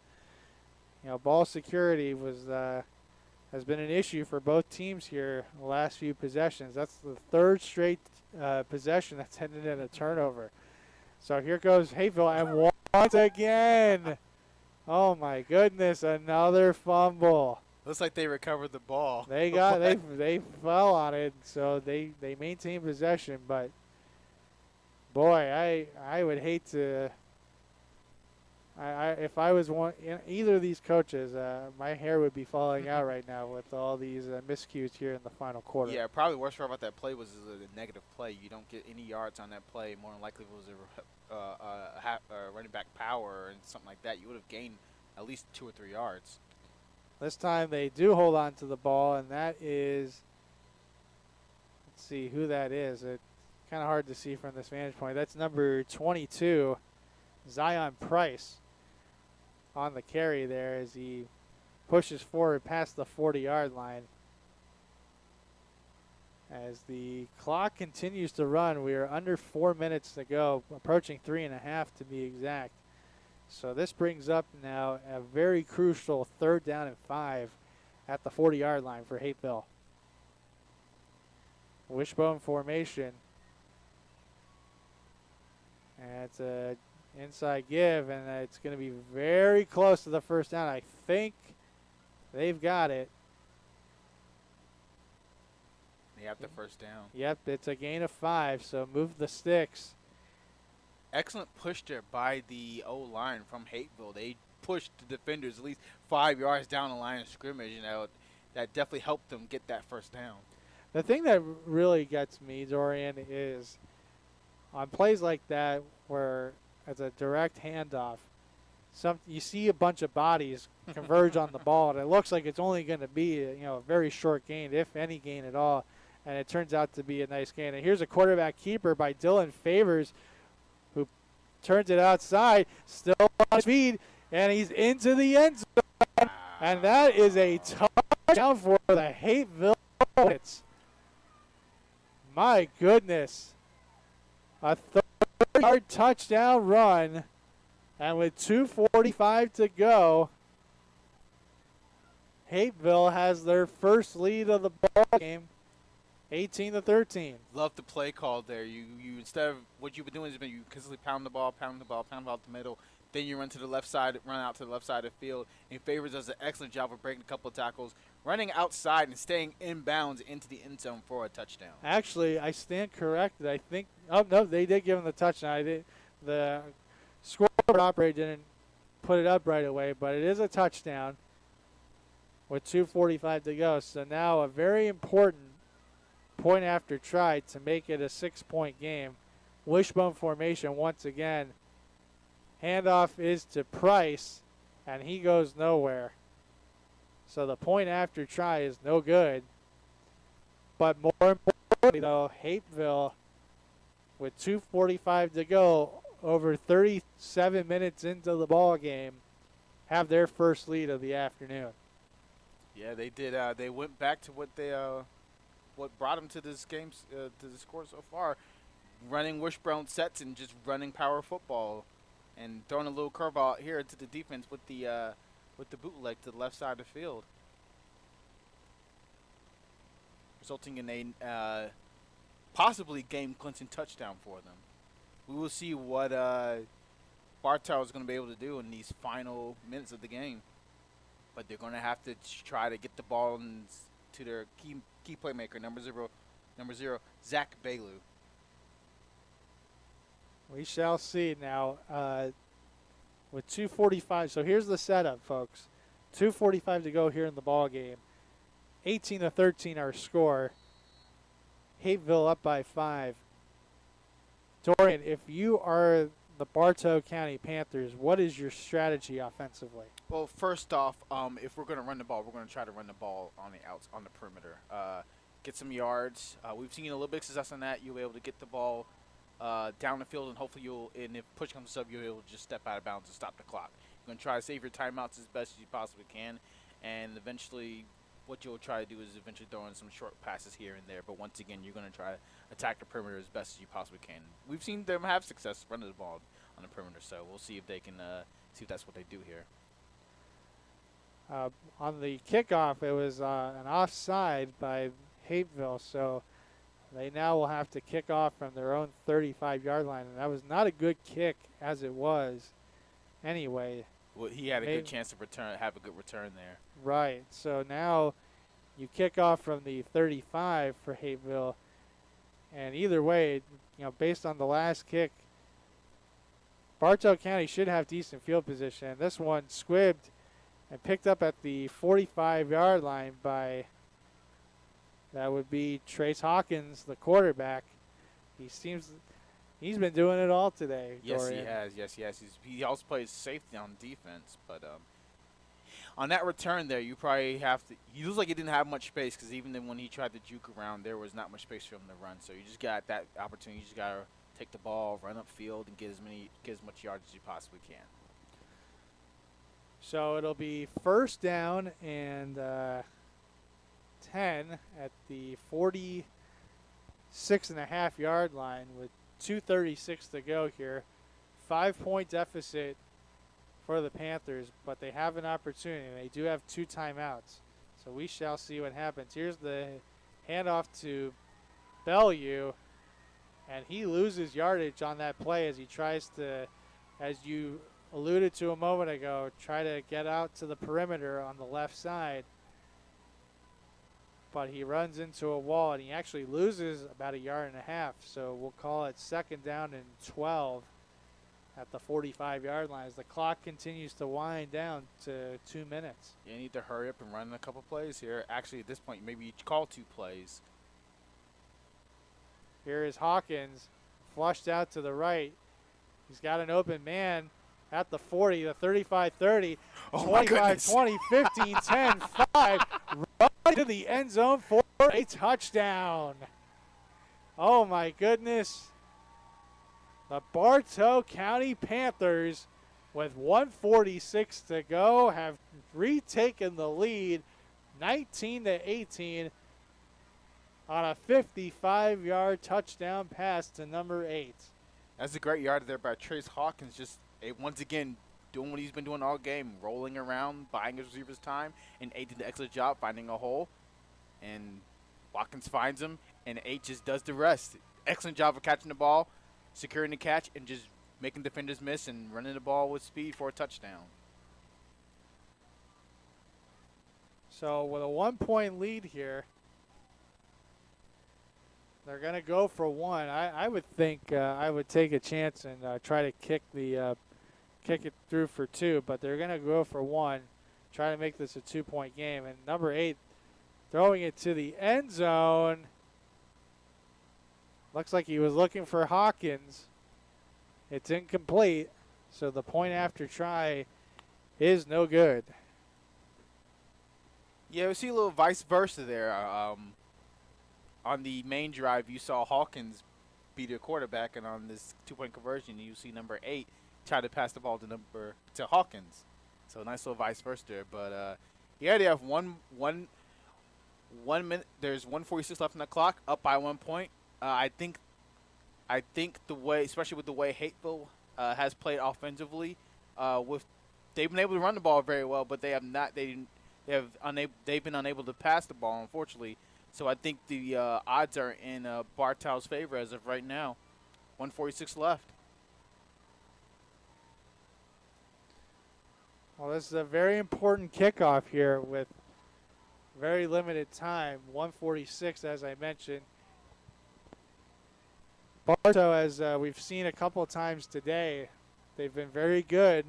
ball security has been an issue for both teams here the last few possessions. That's the 3rd straight possession that's ended in a turnover. So here goes Hateville, and once again, oh my goodness, another fumble. Looks like they recovered the ball. They fell on it, so they maintained possession. But boy, I would hate to. If I was either of these coaches, my hair would be falling out right now with all these miscues here in the final quarter. Yeah, probably worst part about that play was a negative play. You don't get any yards on that play. More than likely, if it was a running back power and something like that, you would have gained at least 2 or 3 yards. This time they do hold on to the ball, and that is, let's see who that is. It's kind of hard to see from this vantage point. That's number 22, Zion Price, on the carry there as he pushes forward past the 40-yard line. As the clock continues to run, we are under 4 minutes to go, approaching 3.5 to be exact. So this brings up now a very crucial 3rd down and 5 at the 40-yard line for Hateville. Wishbone formation. And it's a inside give, and it's going to be very close to the first down. I think they've got it. They have the first down. Yep, it's a gain of 5, so move the sticks. Excellent push there by the O-line from Hateville. They pushed the defenders at least 5 yards down the line of scrimmage, and that definitely helped them get that first down. The thing that really gets me, Dorian, is on plays like that where it's a direct handoff, you see a bunch of bodies converge on the ball, and it looks like it's only going to be a very short gain, if any gain at all, and it turns out to be a nice gain. And here's a quarterback keeper by Dylan Favors, who turns it outside, still on speed, And he's into the end zone. And that is a touchdown for the Hateville Hornets. My goodness. A 30-yard touchdown run. And with 2:45 to go, Hapeville has their first lead of the ball game, 18-13. Love the play call there. You instead of what you've been doing is you consistently pound the ball up the middle. Then you run to the left side, run out to the left side of the field. And Favors does an excellent job of breaking a couple of tackles, running outside and staying inbounds into the end zone for a touchdown. Actually, I stand corrected. I think no, they did give him the touchdown. The scoreboard operator didn't put it up right away, but it is a touchdown with 2:45 to go. So now a very important point after try to make it a 6-point game. Wishbone formation once again. Handoff is to Price, and he goes nowhere. So the point after try is no good. But more importantly, though, Hapeville, with 2:45 to go, over 37 minutes into the ball game, have their first lead of the afternoon. Yeah, they did. They went back to what brought them to this game, to the score so far, running wishbone sets and just running power football, and throwing a little curveball out here to the defense with the bootleg to the left side of the field, resulting in a possibly game-clinching touchdown for them. We will see what Bartow is going to be able to do in these final minutes of the game. But they're going to have to try to get the ball to their key playmaker, number zero, Zach Bailu. We shall see now. With 2:45, so here's the setup, folks. 2:45 to go here in the ball game. 18-13 our score. Hapeville up by 5. Dorian, if you are the Bartow County Panthers, what is your strategy offensively? Well, first off, if we're going to run the ball, we're going to try to run the ball on the perimeter. Get some yards. We've seen a little bit of success on that. You'll be able to get the ball down the field, and hopefully and if push comes to shove, you'll be able to just step out of bounds and stop the clock. You're going to try to save your timeouts as best as you possibly can, and eventually what you'll try to do is eventually throw in some short passes here and there. But once again, you're going to try to attack the perimeter as best as you possibly can. We've seen them have success running the ball on the perimeter, so we'll see if they can see if that's what they do here. On the kickoff, it was an offside by Hapeville, so they now will have to kick off from their own 35-yard line, and that was not a good kick as it was anyway. Well, he had a good chance to have a good return there. Right. So now you kick off from the 35 for Hapeville, and either way, based on the last kick, Bartow County should have decent field position. This one squibbed and picked up at the 45-yard line by, that would be Trace Hawkins, the quarterback. He's been doing it all today. Yes, Dorian. he has. Yes, he has. He also plays safety on defense. But on that return there, you probably have to – he looks like he didn't have much space because even then when he tried to juke around, there was not much space for him to run. So you just got that opportunity. You just got to take the ball, run upfield, and get as much yards as you possibly can. So it'll be first down and 10 at the 46.5-yard line with 2:36 to go here. 5-point deficit for the Panthers, but they have an opportunity. They do have 2 timeouts, so we shall see what happens. Here's the handoff to Bellew, and he loses yardage on that play as he tries to, as you alluded to a moment ago, try to get out to the perimeter on the left side. But he runs into a wall, and he actually loses about 1.5 yards. So we'll call it second down and 12 at the 45-yard line as the clock continues to wind down to 2 minutes. You need to hurry up and run a couple plays here. Actually, at this point, maybe you call 2 plays. Here is Hawkins, flushed out to the right. He's got an open man at the 40, the 35-30, 25-20, 15-10, 5, right to the end zone for a touchdown. Oh, my goodness. The Bartow County Panthers with 1:46 to go, have retaken the lead 19-18 on a 55-yard touchdown pass to number 8. That's a great yard there by Trace Hawkins. Just once again doing what he's been doing all game, rolling around, buying his receivers time, and 8 did an excellent job finding a hole. And Watkins finds him, and 8 just does the rest. Excellent job of catching the ball, securing the catch, and just making defenders miss and running the ball with speed for a touchdown. So with a 1-point lead here, they're going to go for 1. I would think I would take a chance and try to kick it through for 2, but they're going to go for 1, try to make this a 2-point game. And number 8 throwing it to the end zone. Looks like he was looking for Hawkins. It's incomplete, so the point after try is no good. Yeah, we see a little vice versa there. On the main drive, you saw Hawkins beat a quarterback, and on this 2-point conversion, you see number 8 try to pass the ball to Hawkins. So nice little vice versa there. But yeah, they have one minute. There's 1:46 left on the clock, up by 1 point. I think the way, especially with the way Hateville has played offensively, they've been able to run the ball very well, but they have not. They've been unable to pass the ball, unfortunately. So I think the odds are in Bartow's favor as of right now. 1:46 left. Well, this is a very important kickoff here with very limited time. 1:46, as I mentioned. Bartow, as we've seen a couple of times today, they've been very good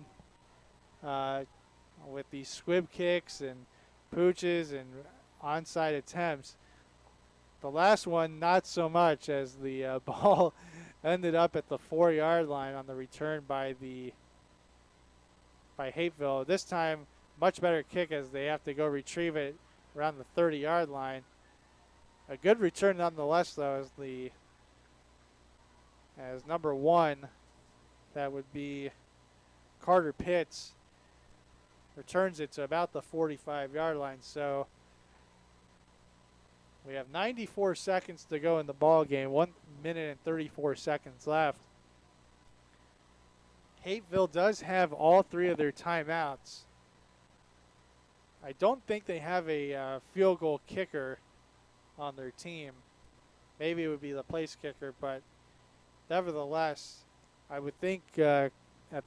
with these squib kicks and pooches and onside attempts. The last one, not so much, as the ball ended up at the 4-yard line on the return by Hapeville. This time, much better kick as they have to go retrieve it around the 30-yard line. A good return nonetheless, though, as number 1, that would be Carter Pitts, returns it to about the 45-yard line. So we have 94 seconds to go in the ball game. 1 minute and 34 seconds left. Hateville does have all 3 of their timeouts. I don't think they have a field goal kicker on their team. Maybe it would be the place kicker, but nevertheless, I would think at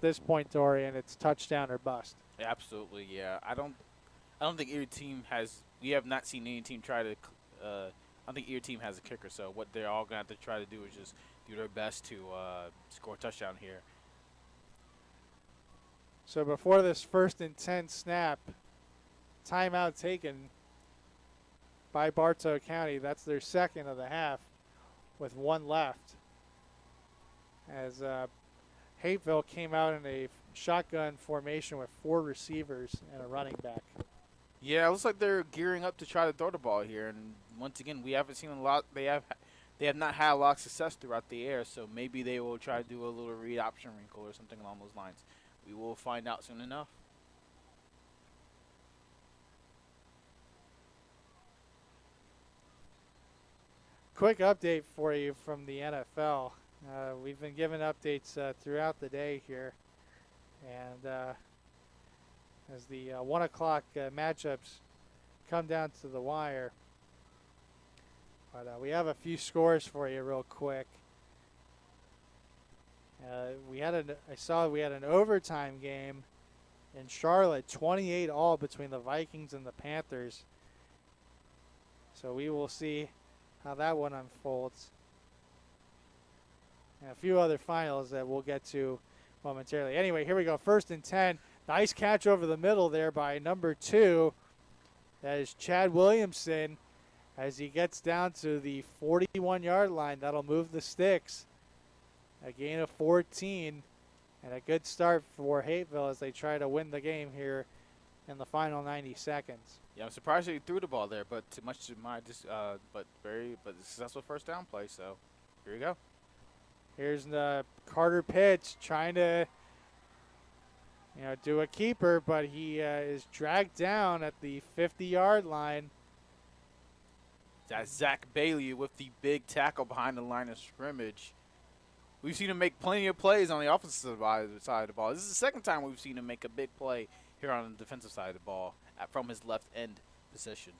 this point, Dorian, it's touchdown or bust. Yeah, absolutely, yeah. I don't think either team has. We have not seen any team try to. I don't think either team has a kicker. So what they're all going to have to try to do is just do their best to score a touchdown here. So before this 1st and 10 snap, timeout taken by Bartow County. That's their 2nd of the half with 1 left. As Hateville came out in a shotgun formation with 4 receivers and a running back. Yeah, it looks like they're gearing up to try to throw the ball here. And once again, we haven't seen a lot. They have not had a lot of success throughout the air, so maybe they will try to do a little read option wrinkle or something along those lines. We will find out soon enough. Quick update for you from the NFL. We've been given updates throughout the day here. And as the 1 o'clock matchups come down to the wire. But we have a few scores for you real quick. I saw we had an overtime game in Charlotte, 28-all between the Vikings and the Panthers. So we will see how that one unfolds. And a few other finals that we'll get to momentarily. Anyway, here we go. 1st and 10. Nice catch over the middle there by number 2. That is Chad Williamson as he gets down to the 41-yard line. That'll move the sticks. A gain of 14 and a good start for Hateville as they try to win the game here in the final 90 seconds. Yeah, I'm surprised he threw the ball there, but too much to my but successful 1st down play. So here we go. Here's the Carter Pitts trying to do a keeper, but he is dragged down at the 50-yard line. That's Zach Bailey with the big tackle behind the line of scrimmage. We've seen him make plenty of plays on the offensive side of the ball. This is the second time we've seen him make a big play here on the defensive side of the ball from his left end position.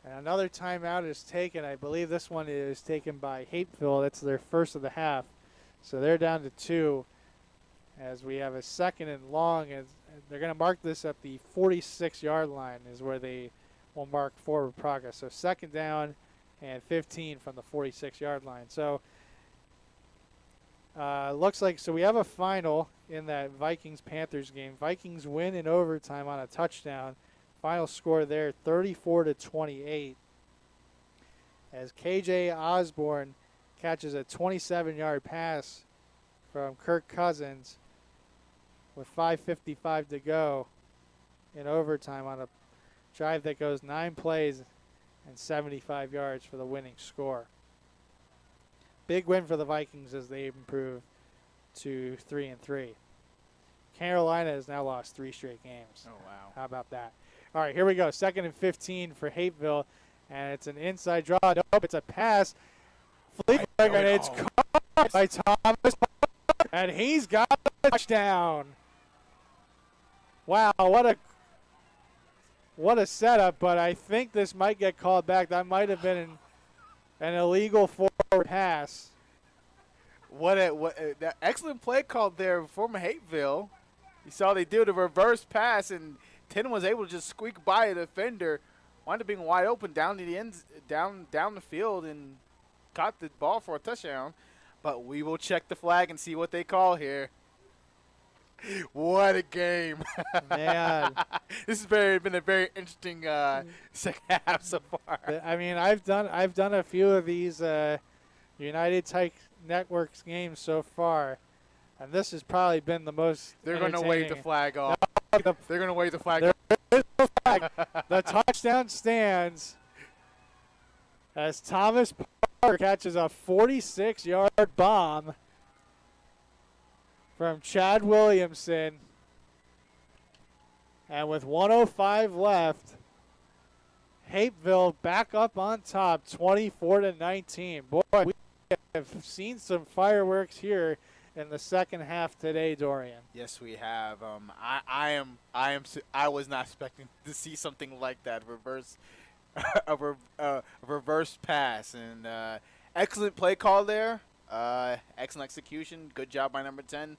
And another timeout is taken. I believe this one is taken by Hapeville. That's their first of the half. So they're down to 2 as we have a 2nd and long. And they're going to mark this at the 46-yard line is where they will mark forward progress. So 2nd down and 15 from the 46-yard line. So looks like we have a final in that Vikings-Panthers game. Vikings win in overtime on a touchdown. Final score there, 34-28. As KJ Osborne catches a 27-yard pass from Kirk Cousins with 5:55 to go in overtime on a drive that goes 9 plays and 75 yards for the winning score. Big win for the Vikings as they improve to 3-3. Carolina has now lost 3 straight games. Oh, wow. How about that? All right, here we go. 2nd and 15 for Hateville, and it's an inside draw. Nope, it's a pass. And it's caught by Thomas, and he's got a touchdown. Wow, what a setup, but I think this might get called back. That might have been an illegal forward pass. What excellent play called there from Hateville. You saw they did a reverse pass, and Tin was able to just squeak by a defender, wound up being wide open down to the end, down the field, and caught the ball for a touchdown. But we will check the flag and see what they call here. What a game! Man, this has been a very interesting second half so far. I mean, I've done a few of these United Type Networks games so far, and this has probably been the most. They're going to wave the flag off. They're going to wave the flag. There is no flag. The touchdown stands as Thomas Parker catches a 46-yard bomb from Chad Williamson. And with 1:05 left, Hapeville back up on top, 24-19. Boy, we have seen some fireworks here in the second half today, Dorian. Yes, we have. I was not expecting to see something like that. Reverse pass, and excellent play call there. Excellent execution. Good job by number 10.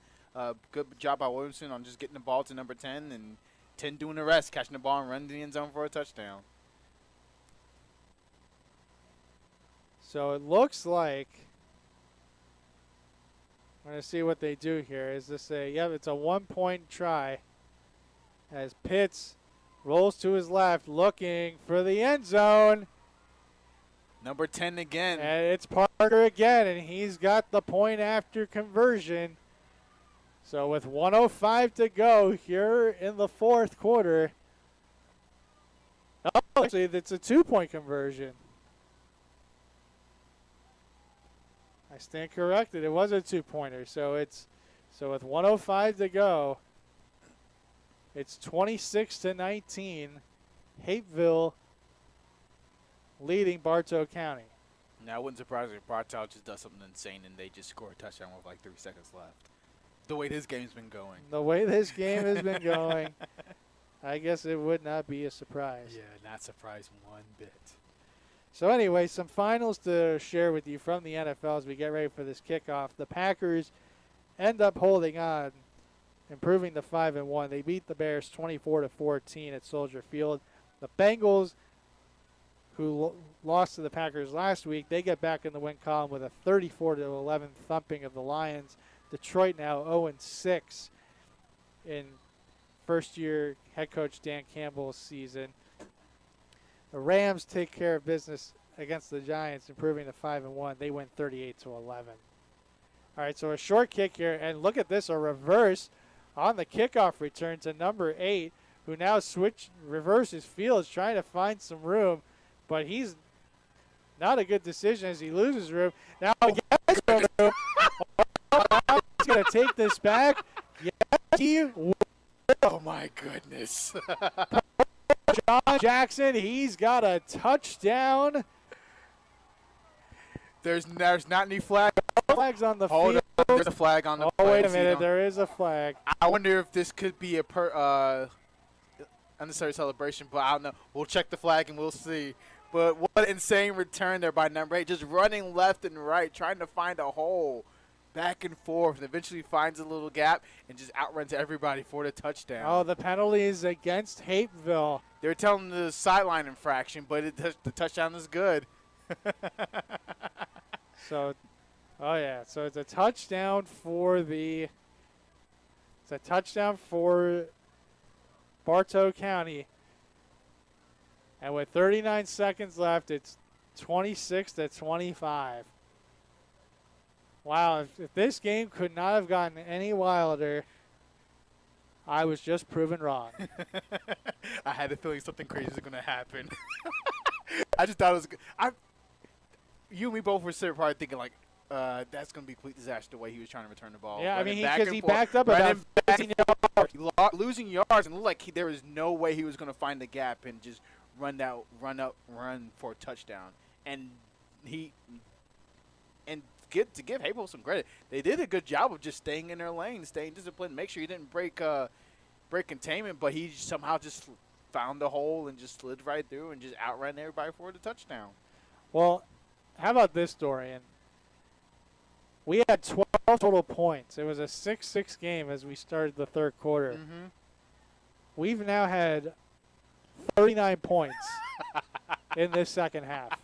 Good job by Williamson on just getting the ball to number 10, and 10 doing the rest, catching the ball and running the end zone for a touchdown. So it looks like. I'm going to see what they do here. Is this it's a 1-point try as Pitts rolls to his left looking for the end zone. Number 10 again. And it's Parker again, and he's got the point after conversion. So with 1:05 to go here in the fourth quarter. Oh, actually, it's a 2-point conversion. I stand corrected. It was a 2-pointer. So with 1:05 to go, it's 26-19. Hapeville leading Bartow County. Now, it wouldn't surprise me if Bartow just does something insane and they just score a touchdown with like 3 seconds left. The way this game's been going. The way this game has been going, I guess it would not be a surprise. Yeah, not surprised one bit. So anyway, some finals to share with you from the NFL as we get ready for this kickoff. The Packers end up holding on, improving to 5-1. They beat the Bears 24-14 at Soldier Field. The Bengals, who lost to the Packers last week, they get back in the win column with a 34-11 thumping of the Lions. Detroit now 0-6 in first-year head coach Dan Campbell's season. The Rams take care of business against the Giants, improving to 5-1. They win 38-11. All right, so a short kick here, and look at this, a reverse on the kickoff return to number 8, who now reverses fields, trying to find some room, but he's not a good decision as he loses room. Now he gets room. He's going to take this back. Yes, he will. Oh, my goodness. John Jackson, he's got a touchdown. There's not any flag. Flags on the Hold field. on. There's a flag on the Oh, play. wait a See, minute. don't- There is a flag. I wonder if this could be a unnecessary celebration, but I don't know. We'll check the flag and we'll see. But what an insane return there by number 8. Just running left and right, trying to find a hole. Back and forth, and eventually finds a little gap and just outruns everybody for the touchdown. Oh, the penalty is against Hapeville. They were telling the sideline infraction, but the touchdown is good. So, oh yeah, so it's a touchdown for Bartow County. And with 39 seconds left, it's 26-25. Wow, if this game could not have gotten any wilder, I was just proven wrong. I had a feeling something crazy was going to happen. I just thought it was good. You and me both were sitting probably thinking, like, that's going to be a complete disaster the way he was trying to return the ball. Yeah, I Running mean, back because and he forth, backed up running about back 15 and yards. forth, losing yards, and it looked like there was no way he was going to find the gap and just run for a touchdown. And to give Hapeville some credit, they did a good job of just staying in their lane, staying disciplined, make sure he didn't break containment, but he somehow just found the hole and just slid right through and just outran everybody for the touchdown. Well, how about this, Dorian? We had 12 total points. It was a 6-6 game as we started the third quarter. Mm-hmm. We've now had 39 points in this second half.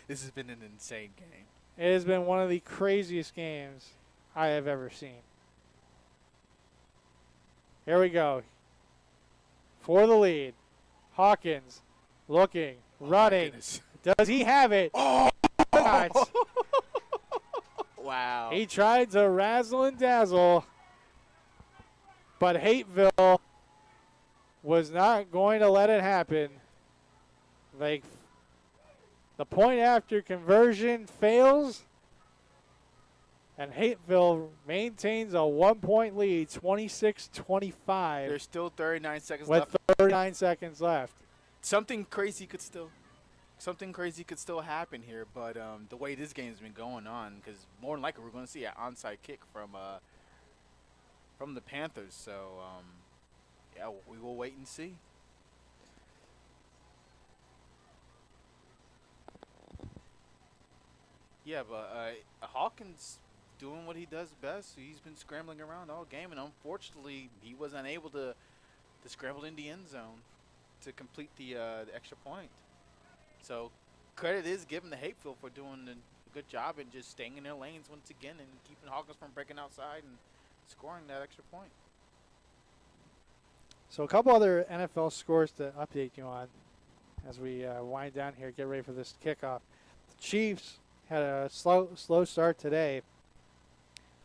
This has been an insane game. It has been one of the craziest games I have ever seen. Here we go. For the lead. Hawkins looking, running. Does he have it? Oh! Not. Wow. He tried to razzle and dazzle, but Hateville was not going to let it happen. Like, the point after conversion fails, and Hateville maintains a 1-point lead, 26-25. There's still 39 seconds with left. 39 seconds left. Something crazy could still happen here, but the way this game's been going on, because more than likely we're going to see an onside kick from the Panthers. So yeah, we will wait and see. Yeah, but Hawkins doing what he does best. He's been scrambling around all game, and unfortunately, he was unable to scramble in the end zone to complete the extra point. So credit is given to Hapeville for doing a good job and just staying in their lanes once again and keeping Hawkins from breaking outside and scoring that extra point. So a couple other NFL scores to update you on as we wind down here, get ready for this kickoff. The Chiefs had a slow start today,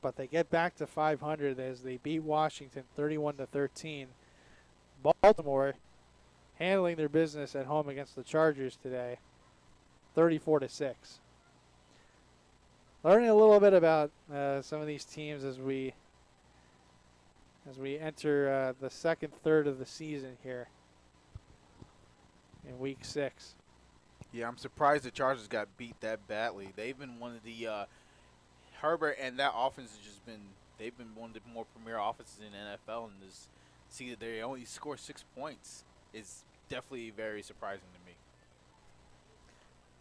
but they get back to 500 as they beat Washington 31-13. Baltimore handling their business at home against the Chargers today, 34-6. Learning a little bit about some of these teams as we enter the second third of the season here in Week 6. Yeah, I'm surprised the Chargers got beat that badly. They've been one of the Herbert and that offense has just been. They've been one of the more premier offenses in the NFL, and to see that they only score 6 points is definitely very surprising to me.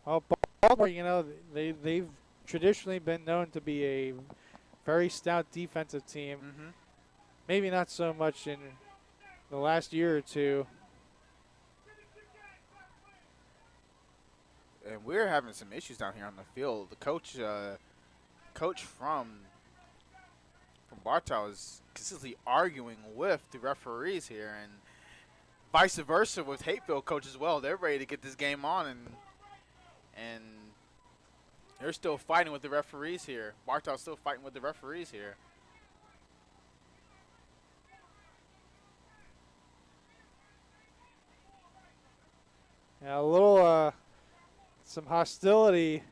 Well, Baltimore, you know, they've traditionally been known to be a very stout defensive team. Mm-hmm. Maybe not so much in the last year or two. And we're having some issues down here on the field. The coach from Bartow is consistently arguing with the referees here, and vice versa with Hateville coach as well. They're ready to get this game on, and they're still fighting with the referees here. Bartow's still fighting with the referees here. Yeah, a little some hostility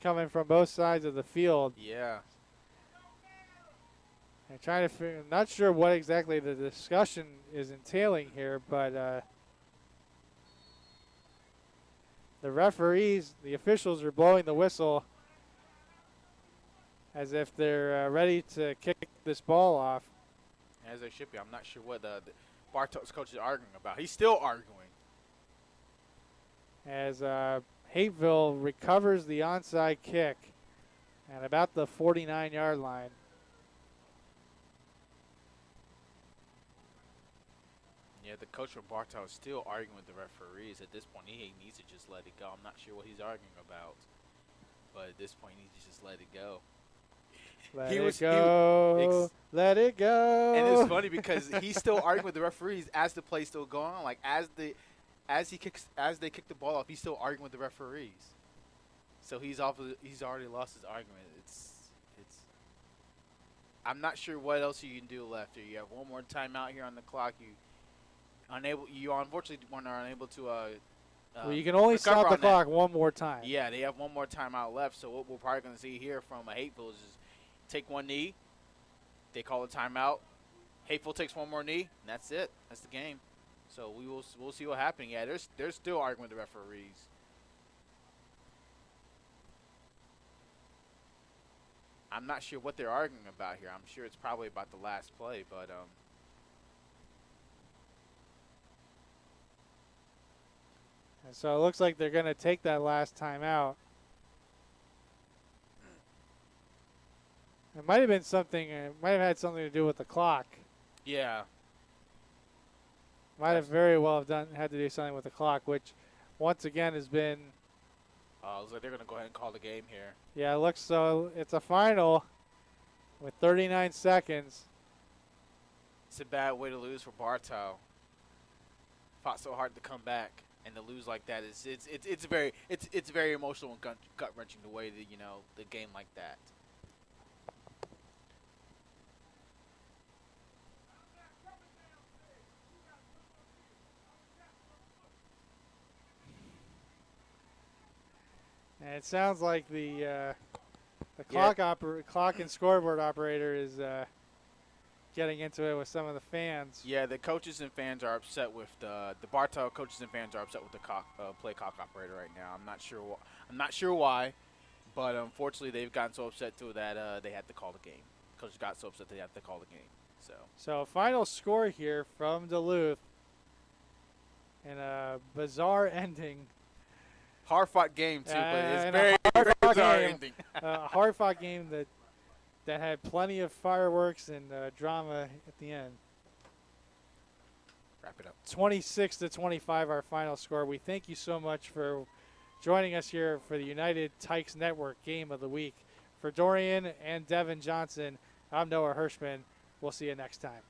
coming from both sides of the field. Yeah. I'm trying to figure, not sure what exactly the discussion is entailing here, but the referees, the officials are blowing the whistle as if they're ready to kick this ball off. As they should be. I'm not sure what the Bartow's coach is arguing about. He's still arguing. As Hateville recovers the onside kick at about the 49-yard line. Yeah, the coach from Bartow is still arguing with the referees. At this point, he needs to just let it go. I'm not sure what he's arguing about. But at this point, he needs to just let it go. Let it go. And it's funny because he's still arguing with the referees as the play's still going on. Like as they kick the ball off, he's still arguing with the referees. So he's already lost his argument. It's I'm not sure what else you can do left here. You have one more timeout here on the clock. You unfortunately are unable to well, you can only stop the clock one more time. Yeah, they have one more timeout left. So what we're probably going to see here from Hateville is just take one knee. They call a timeout. Hateville takes one more knee, and that's it. That's the game. So we'll see what happens. Yeah, they're still arguing with the referees. I'm not sure what they're arguing about here. I'm sure it's probably about the last play, but And so it looks like they're going to take that last time out. It might have been something. It might have had something to do with the clock. yeah. Might have very well had to do something with the clock, which once again has been. Looks like they're going to go ahead and call the game here. Yeah, it looks so. It's a final with 39 seconds. It's a bad way to lose for Bartow. Fought so hard to come back, and to lose like that it's very emotional and gut wrenching the way that the game like that. And it sounds like the clock and scoreboard operator is getting into it with some of the fans. Yeah, the coaches and fans are upset with the Bartow coaches and fans are upset with the play clock operator right now. I'm not sure why, but unfortunately they've gotten so upset too that they had to call the game. Coaches got so upset they had to call the game. So final score here from Duluth, and a bizarre ending. Hard-fought game, too, but it's very bizarre ending. A hard-fought game that had plenty of fireworks and drama at the end. Wrap it up. 26-25, our final score. We thank you so much for joining us here for the United Tykes Network Game of the Week. For Dorian and Devin Johnson, I'm Noah Hirschman. We'll see you next time.